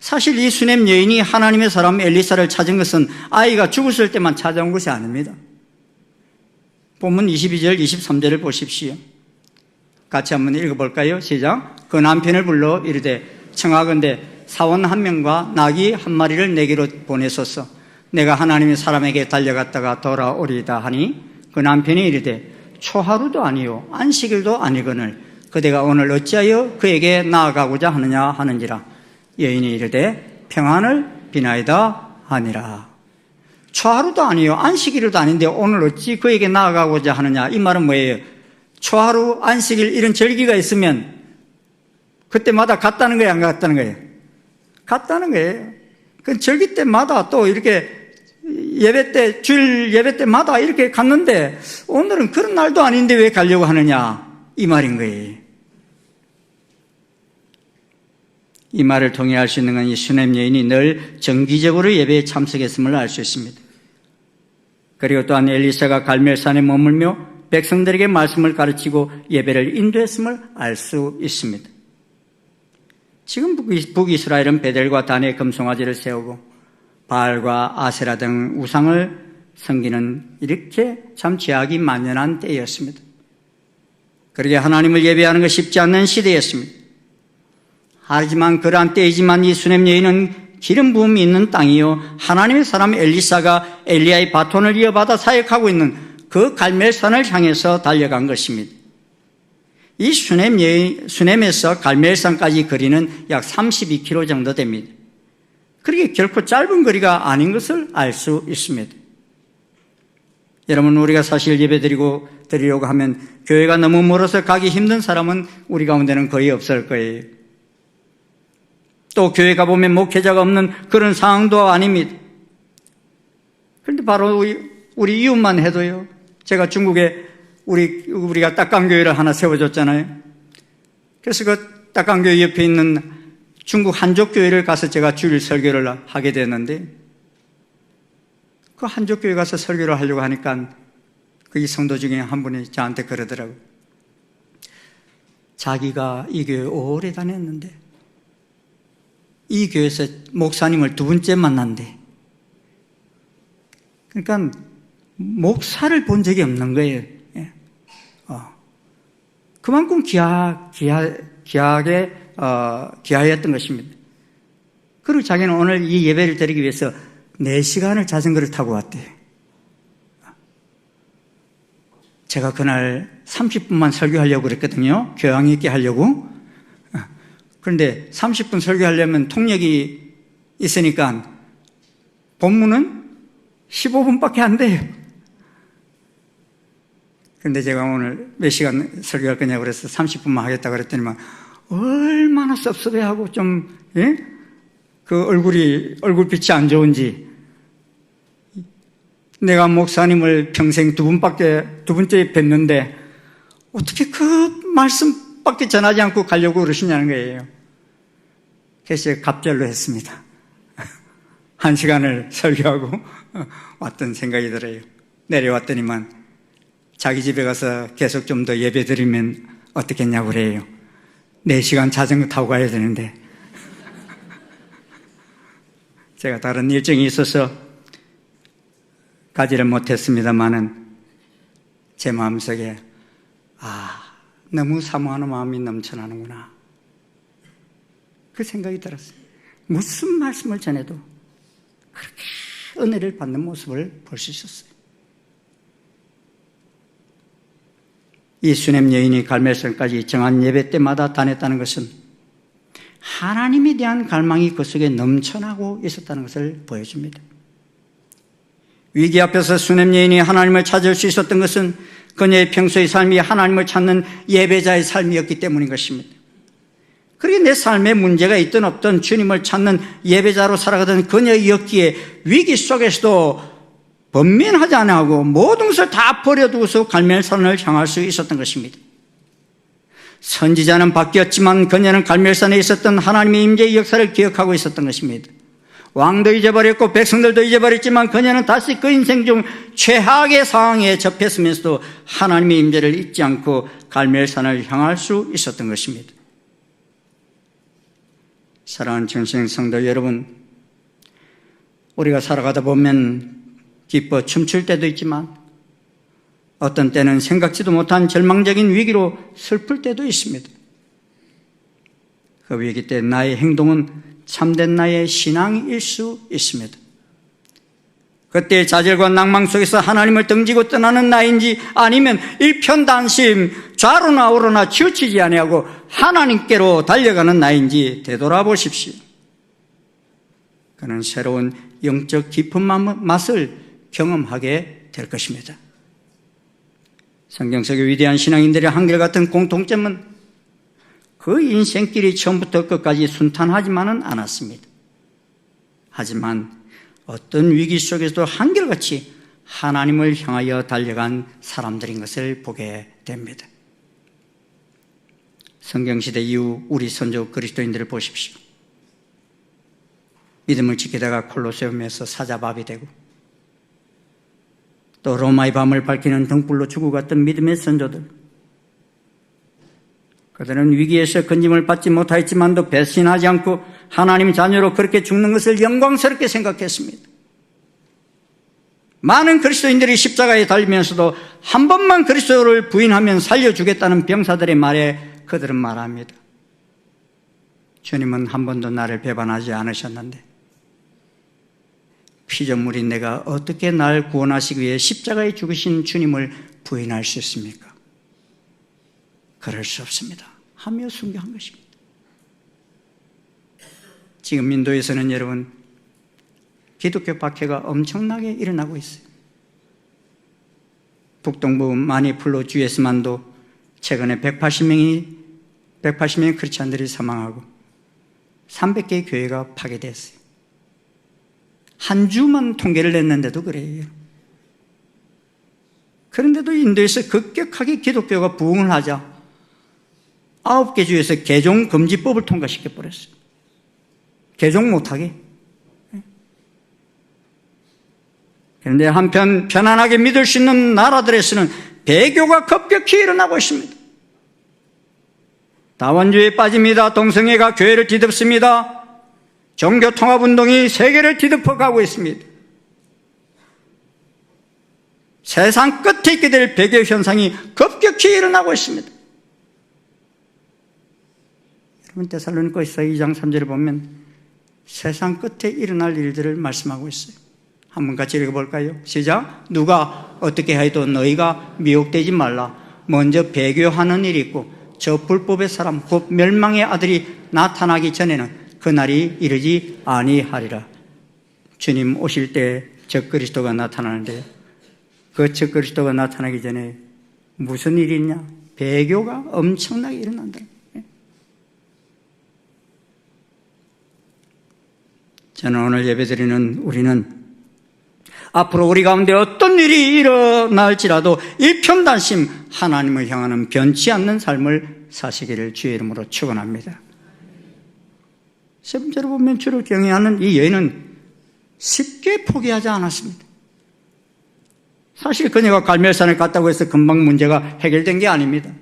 사실 이 수냄 여인이 하나님의 사람 엘리사를 찾은 것은 아이가 죽었을 때만 찾아온 것이 아닙니다. 본문 22절, 23절을 보십시오. 같이 한번 읽어볼까요? 시작. 그 남편을 불러 이르되 청하건대 사원 한 명과 나귀 한 마리를 내게로 보내소서. 내가 하나님의 사람에게 달려갔다가 돌아오리이다 하니 그 남편이 이르되 초하루도 아니요 안식일도 아니거늘 그대가 오늘 어찌하여 그에게 나아가고자 하느냐 하는지라. 여인이 이르되 평안을 비나이다 하니라. 초하루도 아니요 안식일도 아닌데 오늘 어찌 그에게 나아가고자 하느냐. 이 말은 뭐예요? 초하루, 안식일 이런 절기가 있으면 그때마다 갔다는 거예요, 안 갔다는 거예요? 갔다는 거예요. 그 절기 때마다 또 이렇게 예배 때, 주일 예배 때마다 이렇게 갔는데 오늘은 그런 날도 아닌데 왜 가려고 하느냐 이 말인 거예요. 이 말을 통해 알 수 있는 건 이 수냄 여인이 늘 정기적으로 예배에 참석했음을 알 수 있습니다. 그리고 또한 엘리사가 갈멜산에 머물며 백성들에게 말씀을 가르치고 예배를 인도했음을 알 수 있습니다. 지금 북이스라엘은 베델과 단에 금송아지를 세우고 바알과 아세라 등 우상을 섬기는 이렇게 참 죄악이 만연한 때였습니다. 그러게 하나님을 예배하는 것이 쉽지 않는 시대였습니다. 하지만 그러한 때이지만 이 수냄 여인은 기름 부음이 있는 땅이요 하나님의 사람 엘리사가 엘리야의 바톤을 이어받아 사역하고 있는 그 갈멜산을 향해서 달려간 것입니다. 이 수냄에서 갈멜산까지 거리는 약 32km 정도 됩니다. 그렇게 결코 짧은 거리가 아닌 것을 알 수 있습니다. 여러분, 우리가 사실 드리려고 하면 교회가 너무 멀어서 가기 힘든 사람은 우리 가운데는 거의 없을 거예요. 또 교회 가보면 목회자가 없는 그런 상황도 아닙니다. 그런데 바로 우리 이웃만 해도요. 제가 중국에 우리가 딱강교회를 하나 세워줬잖아요. 그래서 그 딱강교회 옆에 있는 중국 한족교회를 가서 제가 주일 설교를 하게 됐는데 그 한족교회 가서 설교를 하려고 하니까 그 성도 중에 한 분이 저한테 그러더라고요. 자기가 이 교회 오래 다녔는데 이 교회에서 목사님을 2번째 만난대. 그러니까 목사를 본 적이 없는 거예요. 그만큼 귀하였던 것입니다. 그리고 자기는 오늘 이 예배를 드리기 위해서 4시간을 자전거를 타고 왔대요. 제가 그날 30분만 설교하려고 그랬거든요. 교양 있게 하려고. 그런데 30분 설교하려면 통역이 있으니까 본문은 15분밖에 안 돼요. 그런데 제가 오늘 몇 시간 설교할 거냐고 그래서 30분만 하겠다고 그랬더니만 얼마나 섭섭해하고 좀, 예? 그 얼굴빛이 안 좋은지. 내가 목사님을 평생 2번째 뵀는데 어떻게 그 말씀밖에 전하지 않고 가려고 그러시냐는 거예요. 그래서 제가 갑절로 했습니다. 1시간을 설교하고 왔던 생각이 들어요. 내려왔더니만 자기 집에 가서 계속 좀 더 예배 드리면 어떻겠냐고 그래요. 4시간 자전거 타고 가야 되는데 제가 다른 일정이 있어서 가지를 못했습니다만은 제 마음속에 너무 사모하는 마음이 넘쳐나는구나 그 생각이 들었어요. 무슨 말씀을 전해도 그렇게 은혜를 받는 모습을 볼 수 있었어요. 이 수냄 여인이 갈멜산까지 정한 예배 때마다 다녔다는 것은 하나님에 대한 갈망이 그 속에 넘쳐나고 있었다는 것을 보여줍니다. 위기 앞에서 수넴 여인이 하나님을 찾을 수 있었던 것은 그녀의 평소의 삶이 하나님을 찾는 예배자의 삶이었기 때문인 것입니다. 그러게 내 삶에 문제가 있든 없든 주님을 찾는 예배자로 살아가던 그녀였기에 위기 속에서도 번민하지 않고 모든 것을 다 버려두고서 갈멜산을 향할 수 있었던 것입니다. 선지자는 바뀌었지만 그녀는 갈멜산에 있었던 하나님의 임재의 역사를 기억하고 있었던 것입니다. 왕도 잊어버렸고 백성들도 잊어버렸지만 그녀는 다시 그 인생 중 최악의 상황에 접했으면서도 하나님의 임재를 잊지 않고 갈멜산을 향할 수 있었던 것입니다. 사랑하는 청신 성도 여러분, 우리가 살아가다 보면 기뻐 춤출 때도 있지만 어떤 때는 생각지도 못한 절망적인 위기로 슬플 때도 있습니다. 그 위기 때 나의 행동은 참된 나의 신앙일 수 있습니다. 그때 좌절과 낭망 속에서 하나님을 등지고 떠나는 나인지 아니면 일편단심 좌로나 우로나 치우치지 아니하고 하나님께로 달려가는 나인지 되돌아보십시오. 그는 새로운 영적 깊은 맛을 경험하게 될 것입니다. 성경 속의 위대한 신앙인들의 한결같은 공통점은 그 인생길이 처음부터 끝까지 순탄하지만은 않았습니다. 하지만 어떤 위기 속에서도 한결같이 하나님을 향하여 달려간 사람들인 것을 보게 됩니다. 성경시대 이후 우리 선조 그리스도인들을 보십시오. 믿음을 지키다가 콜로세움에서 사자밥이 되고 또 로마의 밤을 밝히는 등불로 죽어갔던 믿음의 선조들, 그들은 위기에서 건짐을 받지 못하였지만도 배신하지 않고 하나님 자녀로 그렇게 죽는 것을 영광스럽게 생각했습니다. 많은 그리스도인들이 십자가에 달리면서도 한 번만 그리스도를 부인하면 살려주겠다는 병사들의 말에 그들은 말합니다. 주님은 한 번도 나를 배반하지 않으셨는데 피조물인 내가 어떻게 날 구원하시기 위해 십자가에 죽으신 주님을 부인할 수 있습니까? 그럴 수 없습니다 하며 순교한 것입니다. 지금 인도에서는 여러분 기독교 박해가 엄청나게 일어나고 있어요. 북동부 마니풀로 주에서만도 최근에 180명의 크리스찬들이 사망하고 300개의 교회가 파괴됐어요. 한 주만 통계를 냈는데도 그래요. 그런데도 인도에서 급격하게 기독교가 부흥을 하자 9개 주에서 개종 금지법을 통과시켜버렸어요. 개종 못하게. 그런데 한편 편안하게 믿을 수 있는 나라들에서는 배교가 급격히 일어나고 있습니다. 다원주의에 빠집니다. 동성애가 교회를 뒤덮습니다. 종교통합운동이 세계를 뒤덮어가고 있습니다. 세상 끝에 있게 될 배교 현상이 급격히 일어나고 있습니다. 여러분 데살로니가서 2장 3절에 보면 세상 끝에 일어날 일들을 말씀하고 있어요. 한번 같이 읽어볼까요? 시작. 누가 어떻게 해도 너희가 미혹되지 말라. 먼저 배교하는 일이 있고 저 불법의 사람 곧 멸망의 아들이 나타나기 전에는 그날이 이르지 아니하리라. 주님 오실 때 적그리스도가 나타나는데 그 적그리스도가 나타나기 전에 무슨 일이 있냐? 배교가 엄청나게 일어난다. 저는 오늘 예배드리는 우리는 앞으로 우리 가운데 어떤 일이 일어날지라도 일편단심 하나님을 향하는 변치 않는 삶을 사시기를 주의 이름으로 축원합니다. 세 번째로 보면 주를 경외하는 이 여인은 쉽게 포기하지 않았습니다. 사실 그녀가 갈멜산을 갔다고 해서 금방 문제가 해결된 게 아닙니다.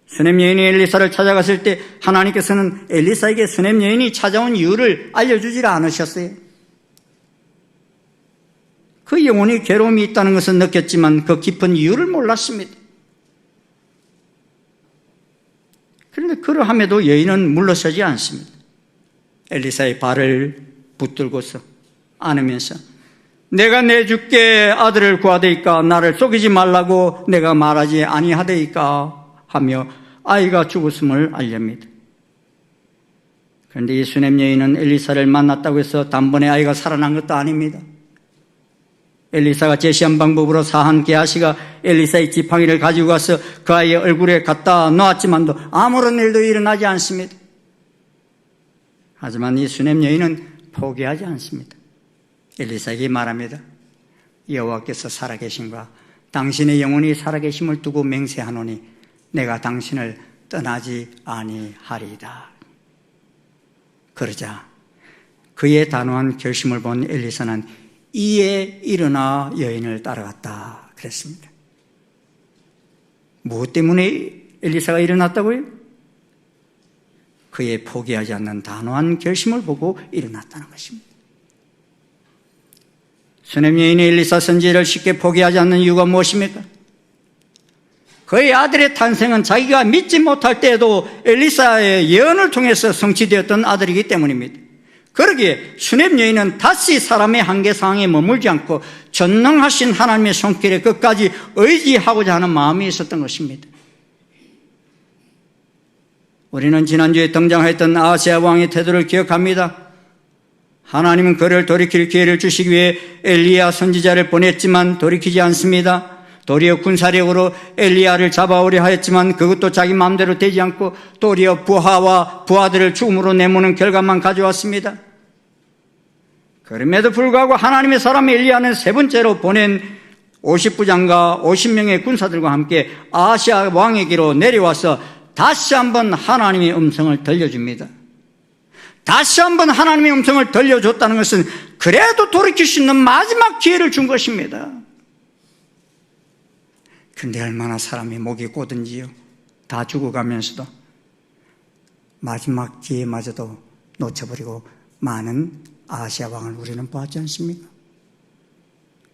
수넴 여인이 엘리사를 찾아갔을 때 하나님께서는 엘리사에게 수넴 여인이 찾아온 이유를 알려주질 않으셨어요. 그 영혼이 괴로움이 있다는 것은 느꼈지만 그 깊은 이유를 몰랐습니다. 그런데 그러함에도 여인은 물러서지 않습니다. 엘리사의 발을 붙들고서 안으면서 내가 내 주께 아들을 구하되이까 나를 속이지 말라고 내가 말하지 아니하되이까 하며 아이가 죽었음을 알렵니다. 그런데 이 수넴 여인은 엘리사를 만났다고 해서 단번에 아이가 살아난 것도 아닙니다. 엘리사가 제시한 방법으로 사한 게하시가 엘리사의 지팡이를 가지고 가서 그 아이의 얼굴에 갖다 놓았지만도 아무런 일도 일어나지 않습니다. 하지만 이 수넴 여인은 포기하지 않습니다. 엘리사에게 말합니다. 여호와께서 살아계신과 당신의 영혼이 살아계심을 두고 맹세하노니 내가 당신을 떠나지 아니하리이다. 그러자 그의 단호한 결심을 본 엘리사는 이에 일어나 여인을 따라갔다 그랬습니다. 무엇 때문에 엘리사가 일어났다고요? 그의 포기하지 않는 단호한 결심을 보고 일어났다는 것입니다. 수넴 여인이 엘리사 선지자를 쉽게 포기하지 않는 이유가 무엇입니까? 그의 아들의 탄생은 자기가 믿지 못할 때에도 엘리사의 예언을 통해서 성취되었던 아들이기 때문입니다. 그러기에 수넴 여인은 다시 사람의 한계 상황에 머물지 않고 전능하신 하나님의 손길에 끝까지 의지하고자 하는 마음이 있었던 것입니다. 우리는 지난주에 등장했던 아하스야 왕의 태도를 기억합니다. 하나님은 그를 돌이킬 기회를 주시기 위해 엘리야 선지자를 보냈지만 돌이키지 않습니다. 도리어 군사력으로 엘리야를 잡아오려 하였지만 그것도 자기 마음대로 되지 않고 도리어 부하와 부하들을 죽음으로 내모는 결과만 가져왔습니다. 그럼에도 불구하고 하나님의 사람 엘리야는 세 번째로 보낸 50부장과 50명의 군사들과 함께 아하스야 왕에게로 내려와서 다시 한번 하나님의 음성을 들려줍니다. 다시 한번 하나님의 음성을 들려줬다는 것은 그래도 돌이킬 수 있는 마지막 기회를 준 것입니다. 그런데 얼마나 사람이 목이 고든지요. 다 죽어가면서도 마지막 기회마저도 놓쳐버리고 많은 아하스야 왕을 우리는 보았지 않습니까?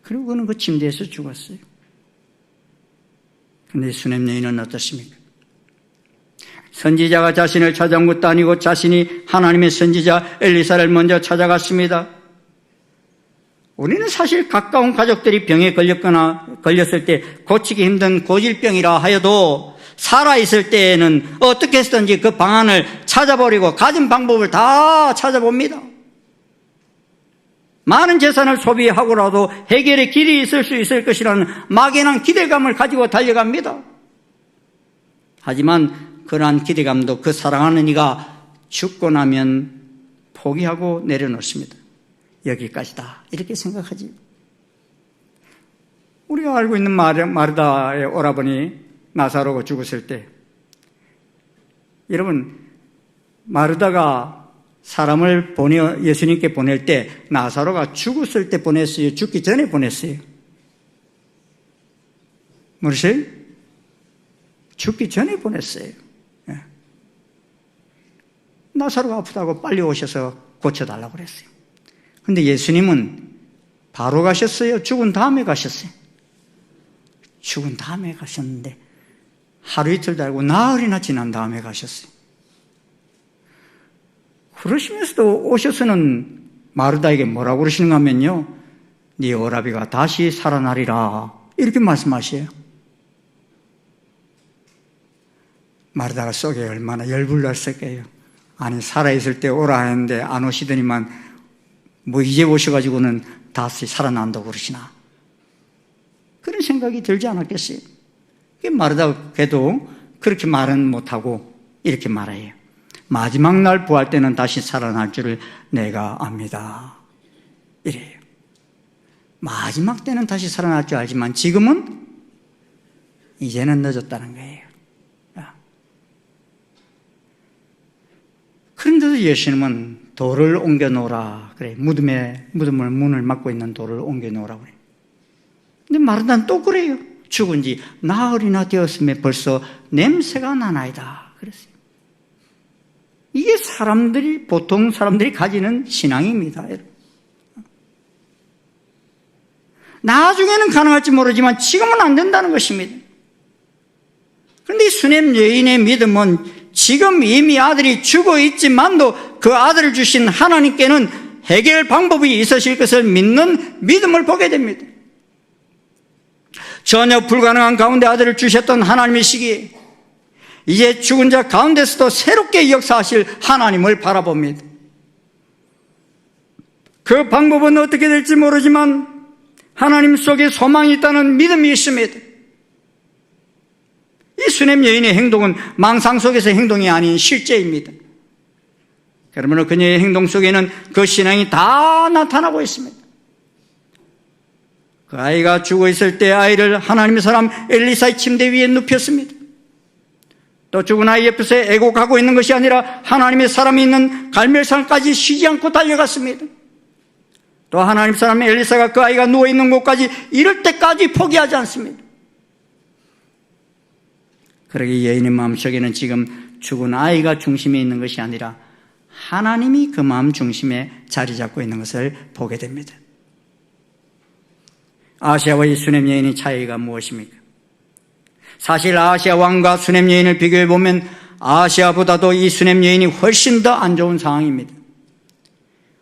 그리고 그는 그 침대에서 죽었어요. 그런데 수넴 여인은 어떻습니까? 선지자가 자신을 찾아온 것도 아니고 자신이 하나님의 선지자 엘리사를 먼저 찾아갔습니다. 우리는 사실 가까운 가족들이 병에 걸렸을 때 고치기 힘든 고질병이라 하여도 살아있을 때에는 어떻게 해서든지 그 방안을 찾아버리고 가진 방법을 다 찾아봅니다. 많은 재산을 소비하고라도 해결의 길이 있을 수 있을 것이라는 막연한 기대감을 가지고 달려갑니다. 하지만 그러한 기대감도 그 사랑하는 이가 죽고 나면 포기하고 내려놓습니다. 여기까지다 이렇게 생각하지. 우리가 알고 있는 마르다의 오라버니 나사로가 죽었을 때, 여러분 마르다가 사람을 예수님께 보낼 때 나사로가 죽었을 때 보냈어요? 죽기 전에 보냈어요? 모르세요? 죽기 전에 보냈어요. 나사로가 아프다고 빨리 오셔서 고쳐달라고 그랬어요. 그런데 예수님은 바로 가셨어요? 죽은 다음에 가셨어요? 죽은 다음에 가셨는데 하루 이틀도 알고 나흘이나 지난 다음에 가셨어요. 그러시면서도 오셔서는 마르다에게 뭐라고 그러시는가 하면요, 네 오라비가 다시 살아나리라 이렇게 말씀하셔요. 마르다가 속에 얼마나 열불났을까요? 아니 살아있을 때 오라 했는데 안 오시더니만 뭐 이제 오셔가지고는 다시 살아난다고 그러시나, 그런 생각이 들지 않았겠어요? 마르다가 그래도 그렇게 말은 못하고 이렇게 말해요. 마지막 날 부활 때는 다시 살아날 줄을 내가 압니다 이래요. 마지막 때는 다시 살아날 줄 알지만 지금은 이제는 늦었다는 거예요. 그런데도 예수님은 돌을 옮겨 놓으라 그래. 문을 막고 있는 돌을 옮겨 놓으라 그래. 근데 마르다는 또 그래요. 죽은 지 나흘이나 되었음에 벌써 냄새가 나나이다 그랬어요. 이게 보통 사람들이 가지는 신앙입니다. 나중에는 가능할지 모르지만 지금은 안 된다는 것입니다. 그런데 이 수넴 여인의 믿음은 지금 이미 아들이 죽어 있지만도 그 아들을 주신 하나님께는 해결 방법이 있으실 것을 믿는 믿음을 보게 됩니다. 전혀 불가능한 가운데 아들을 주셨던 하나님의 시기에 이제 죽은 자 가운데서도 새롭게 역사하실 하나님을 바라봅니다. 그 방법은 어떻게 될지 모르지만 하나님 속에 소망이 있다는 믿음이 있습니다. 이 수냄 여인의 행동은 망상 속에서 행동이 아닌 실제입니다. 그러므로 그녀의 행동 속에는 그 신앙이 다 나타나고 있습니다. 그 아이가 죽어 있을 때 아이를 하나님의 사람 엘리사의 침대 위에 눕혔습니다. 또 죽은 아이 옆에서 애곡하고 있는 것이 아니라 하나님의 사람이 있는 갈멜산까지 쉬지 않고 달려갔습니다. 또 하나님 사람 엘리사가 그 아이가 누워있는 곳까지 이럴 때까지 포기하지 않습니다. 그러게 여인의 마음속에는 지금 죽은 아이가 중심에 있는 것이 아니라 하나님이 그 마음 중심에 자리 잡고 있는 것을 보게 됩니다. 아시아와 이 수냄 여인의 차이가 무엇입니까? 사실 아시아 왕과 수냄 여인을 비교해 보면 아시아보다도 이 수냄 여인이 훨씬 더 안 좋은 상황입니다.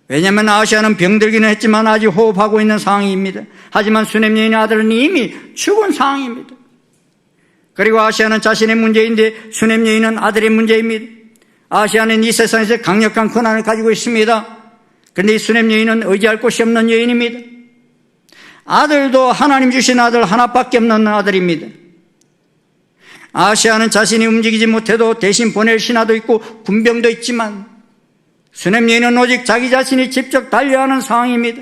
왜냐하면 아시아는 병들기는 했지만 아직 호흡하고 있는 상황입니다. 하지만 수냄 여인의 아들은 이미 죽은 상황입니다. 그리고 아시아는 자신의 문제인데 수냄 여인은 아들의 문제입니다. 아시아는 이 세상에서 강력한 권한을 가지고 있습니다. 그런데 이 수냄 여인은 의지할 곳이 없는 여인입니다. 아들도 하나님 주신 아들 하나밖에 없는 아들입니다. 아시아는 자신이 움직이지 못해도 대신 보낼 신하도 있고 군병도 있지만 수냄 여인은 오직 자기 자신이 직접 달려하는 상황입니다.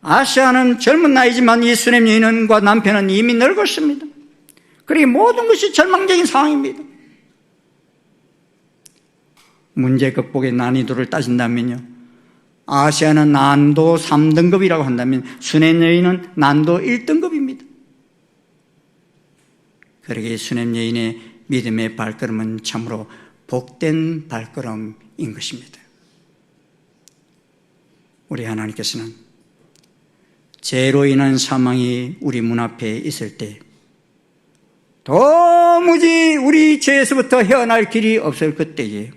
아시아는 젊은 나이지만 이 수냄 여인과 남편은 이미 늙었습니다. 그리고 모든 것이 절망적인 상황입니다. 문제 극복의 난이도를 따진다면요, 아시아는 난도 3등급이라고 한다면 수냄 여인은 난도 1등급입니다. 그러기에 수냄 여인의 믿음의 발걸음은 참으로 복된 발걸음인 것입니다. 우리 하나님께서는 죄로 인한 사망이 우리 문 앞에 있을 때 도무지 우리 죄에서부터 헤어날 길이 없을 그때에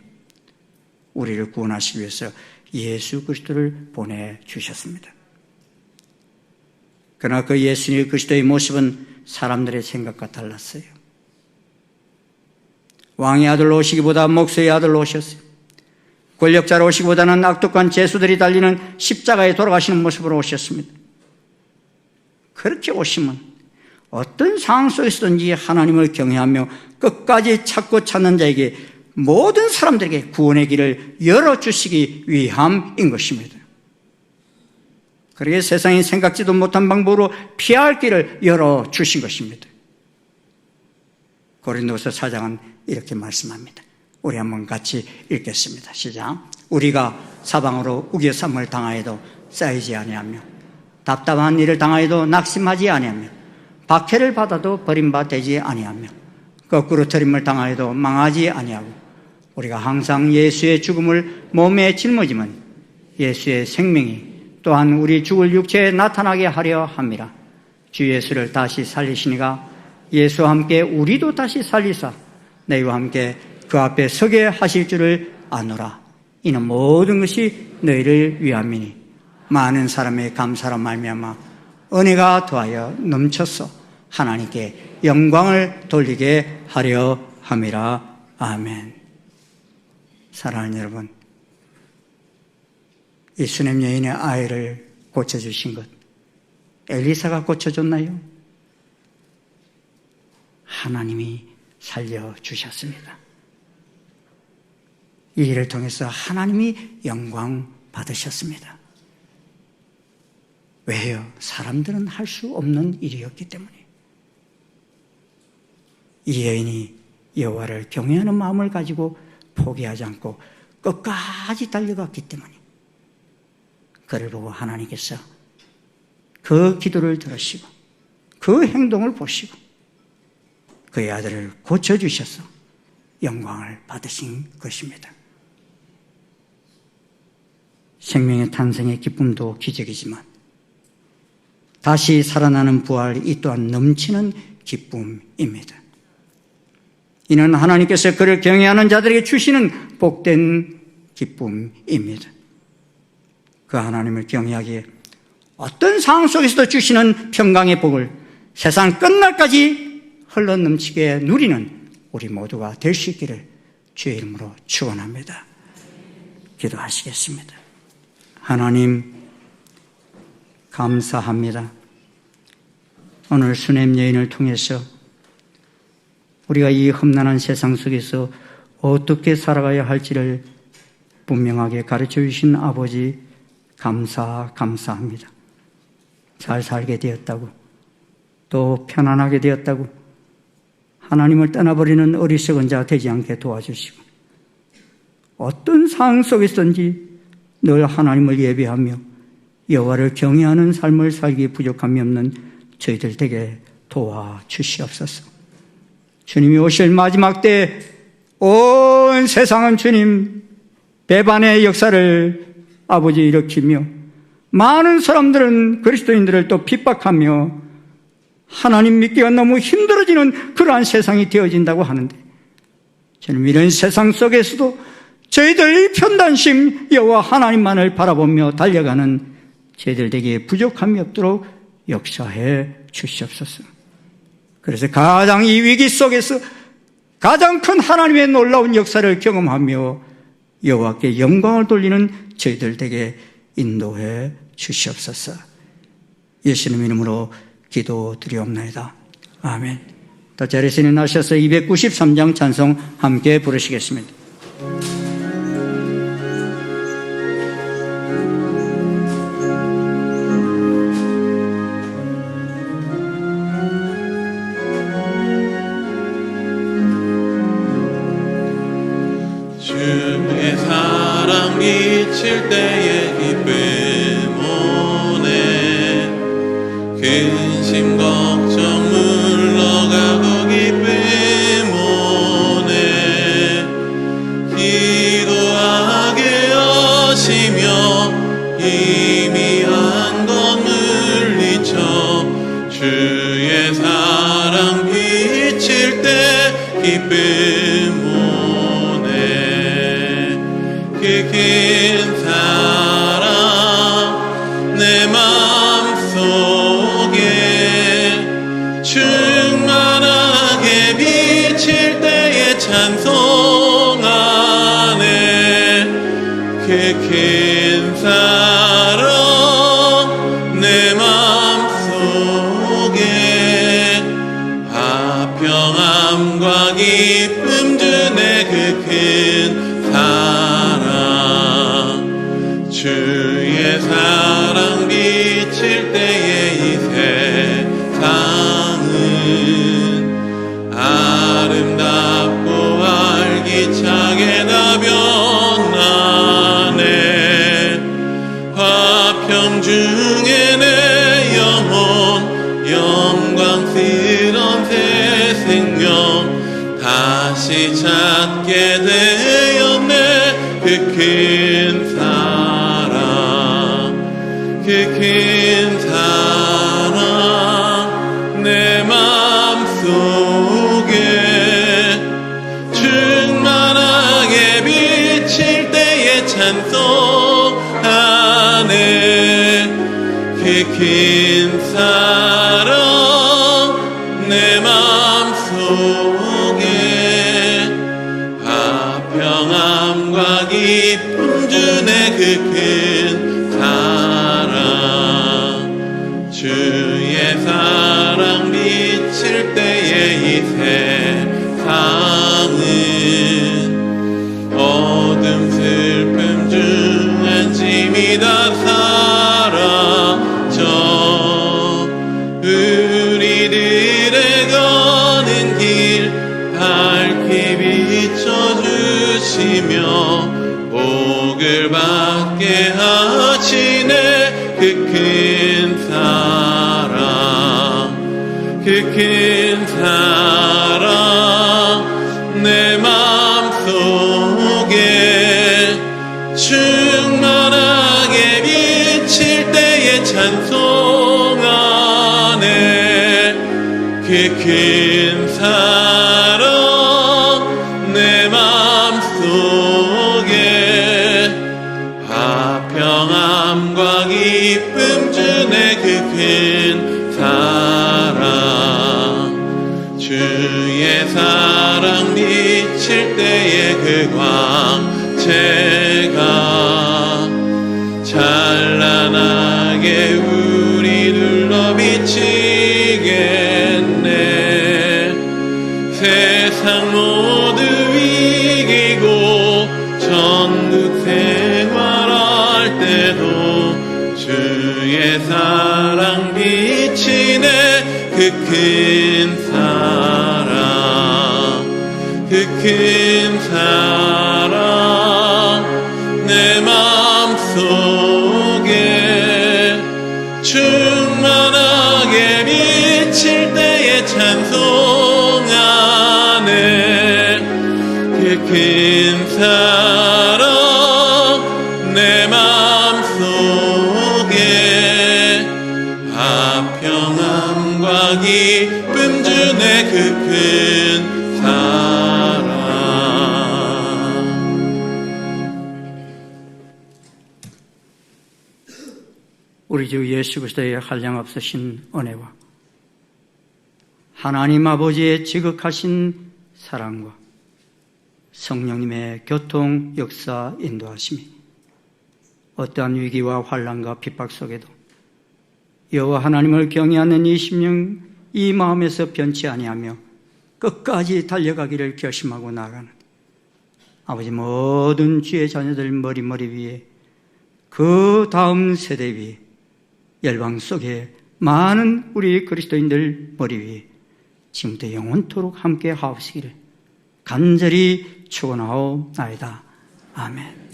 우리를 구원하시기 위해서 예수 그리스도를 보내주셨습니다. 그러나 그 예수 그리스도의 모습은 사람들의 생각과 달랐어요. 왕의 아들로 오시기보다 목수의 아들로 오셨어요. 권력자로 오시기보다는 악독한 죄수들이 달리는 십자가에 돌아가시는 모습으로 오셨습니다. 그렇게 오시면 어떤 상황 속에서든지 하나님을 경외하며 끝까지 찾고 찾는 자에게 모든 사람들에게 구원의 길을 열어주시기 위함인 것입니다. 그러기에 세상이 생각지도 못한 방법으로 피할 길을 열어주신 것입니다. 고린도서 4장은 이렇게 말씀합니다. 우리 한번 같이 읽겠습니다. 시작. 우리가 사방으로 우겨쌈을 당하여도 쌓이지 아니하며 답답한 일을 당하여도 낙심하지 아니하며 박해를 받아도 버림받지 아니하며 거꾸로 트림을 당하여도 망하지 아니하고 우리가 항상 예수의 죽음을 몸에 짊어지면 예수의 생명이 또한 우리 죽을 육체에 나타나게 하려 함이라. 주 예수를 다시 살리시니가 예수와 함께 우리도 다시 살리사 너희와 함께 그 앞에 서게 하실 줄을 아노라. 이는 모든 것이 너희를 위함이니 많은 사람의 감사로 말미암아 은혜가 더하여 넘쳐서 하나님께 영광을 돌리게 하려 함이라. 아멘. 사랑하는 여러분, 이 수냄 여인의 아이를 고쳐주신 것, 엘리사가 고쳐줬나요? 하나님이 살려주셨습니다. 이 일을 통해서 하나님이 영광 받으셨습니다. 왜요? 사람들은 할 수 없는 일이었기 때문에. 이 여인이 여호와를 경외하는 마음을 가지고 포기하지 않고 끝까지 달려갔기 때문에 그를 보고 하나님께서 그 기도를 들으시고 그 행동을 보시고 그의 아들을 고쳐주셔서 영광을 받으신 것입니다. 생명의 탄생의 기쁨도 기적이지만 다시 살아나는 부활 이 또한 넘치는 기쁨입니다. 이는 하나님께서 그를 경외하는 자들에게 주시는 복된 기쁨입니다. 그 하나님을 경외하기에 어떤 상황 속에서도 주시는 평강의 복을 세상 끝날까지 흘러넘치게 누리는 우리 모두가 될 수 있기를 주의 이름으로 축원합니다. 기도하시겠습니다. 하나님, 감사합니다. 오늘 수냄 여인을 통해서 우리가 이 험난한 세상 속에서 어떻게 살아가야 할지를 분명하게 가르쳐 주신 아버지 감사합니다. 잘 살게 되었다고, 또 편안하게 되었다고, 하나님을 떠나버리는 어리석은 자 되지 않게 도와주시고, 어떤 상황 속에서든지 늘 하나님을 예배하며 여호와를 경외하는 삶을 살기 부족함이 없는 저희들 되게 도와주시옵소서. 주님이 오실 마지막 때 온 세상은 주님 배반의 역사를 아버지 일으키며 많은 사람들은 그리스도인들을 또 핍박하며 하나님 믿기가 너무 힘들어지는 그러한 세상이 되어진다고 하는데, 주님 이런 세상 속에서도 저희들 편단심 여호와 하나님만을 바라보며 달려가는 저희들 되게 부족함이 없도록 역사해 주시옵소서. 그래서 가장 이 위기 속에서 가장 큰 하나님의 놀라운 역사를 경험하며 여호와께 영광을 돌리는 저희들 되게 인도해 주시옵소서. 예수님 이름으로 기도드리옵나이다. 아멘. 더 자리에서 일어나셔서 293장 찬송 함께 부르시겠습니다. 주의 사랑 미칠 때의 기쁨 오네. 근심 걱정 물러가고 기쁨 오네. 기도하게 하시며 희미한 것 물리쳐 주의 사랑 비칠 때 기쁨 큰 사랑 내 맘속에 충만하게 비칠 때에 찬송하네. 그 큰 사랑 내 맘속에 화평함과 기쁨 주네. 그 큰 사랑 주의 사랑 비칠 때에 이 세상은 아름답고 활기차게 다 변하네. 화평 중에 내 영혼 영광스러운 새 생명 다시 찾게 되었네. 그 큰 사랑 그 큰 사랑 내 맘속에 충만하게 비칠 때에 찬송하네. 그 큰 사랑 내 맘속에 화평함과 기쁨 주네. 그 큰 사랑 주의 사랑 비칠 때에 이 세상은 어둠 슬픔 중한 짐이 다 사라져 우리들의 가는 길 밝게 비춰주시며 복을 받게 하시네. 그 큰 사랑 그 큰 사랑 내 맘속에 충만하게 비칠 때에 찬송하네. 그 큰 사랑 내 맘속에 화평함과 기쁨 주네. 그 큰 사랑 주의 사랑 비칠 때에 그 광채가 찬란하게 그 큰 사랑, 그 큰 사랑 내 마음속에 충만하게 비칠 때에 찬송하네. 그 큰 사랑 내 마음속에 평안과 기쁨 주네. 그 큰 사랑. 우리 주 예수 그리스도의 한량없으신 은혜와 하나님 아버지의 지극하신 사랑과 성령님의 교통, 역사, 인도하심이 어떠한 위기와 환난과 핍박 속에도 여호와 하나님을 경외하는 이 심령, 이 마음에서 변치 아니하며 끝까지 달려가기를 결심하고 나아가는 아버지 모든 주의 자녀들 머리 위에, 그 다음 세대 위에, 열방 속에 많은 우리 그리스도인들 머리 위에 지금부터 영원토록 함께 하옵시기를 간절히 축원하옵나이다. 아멘.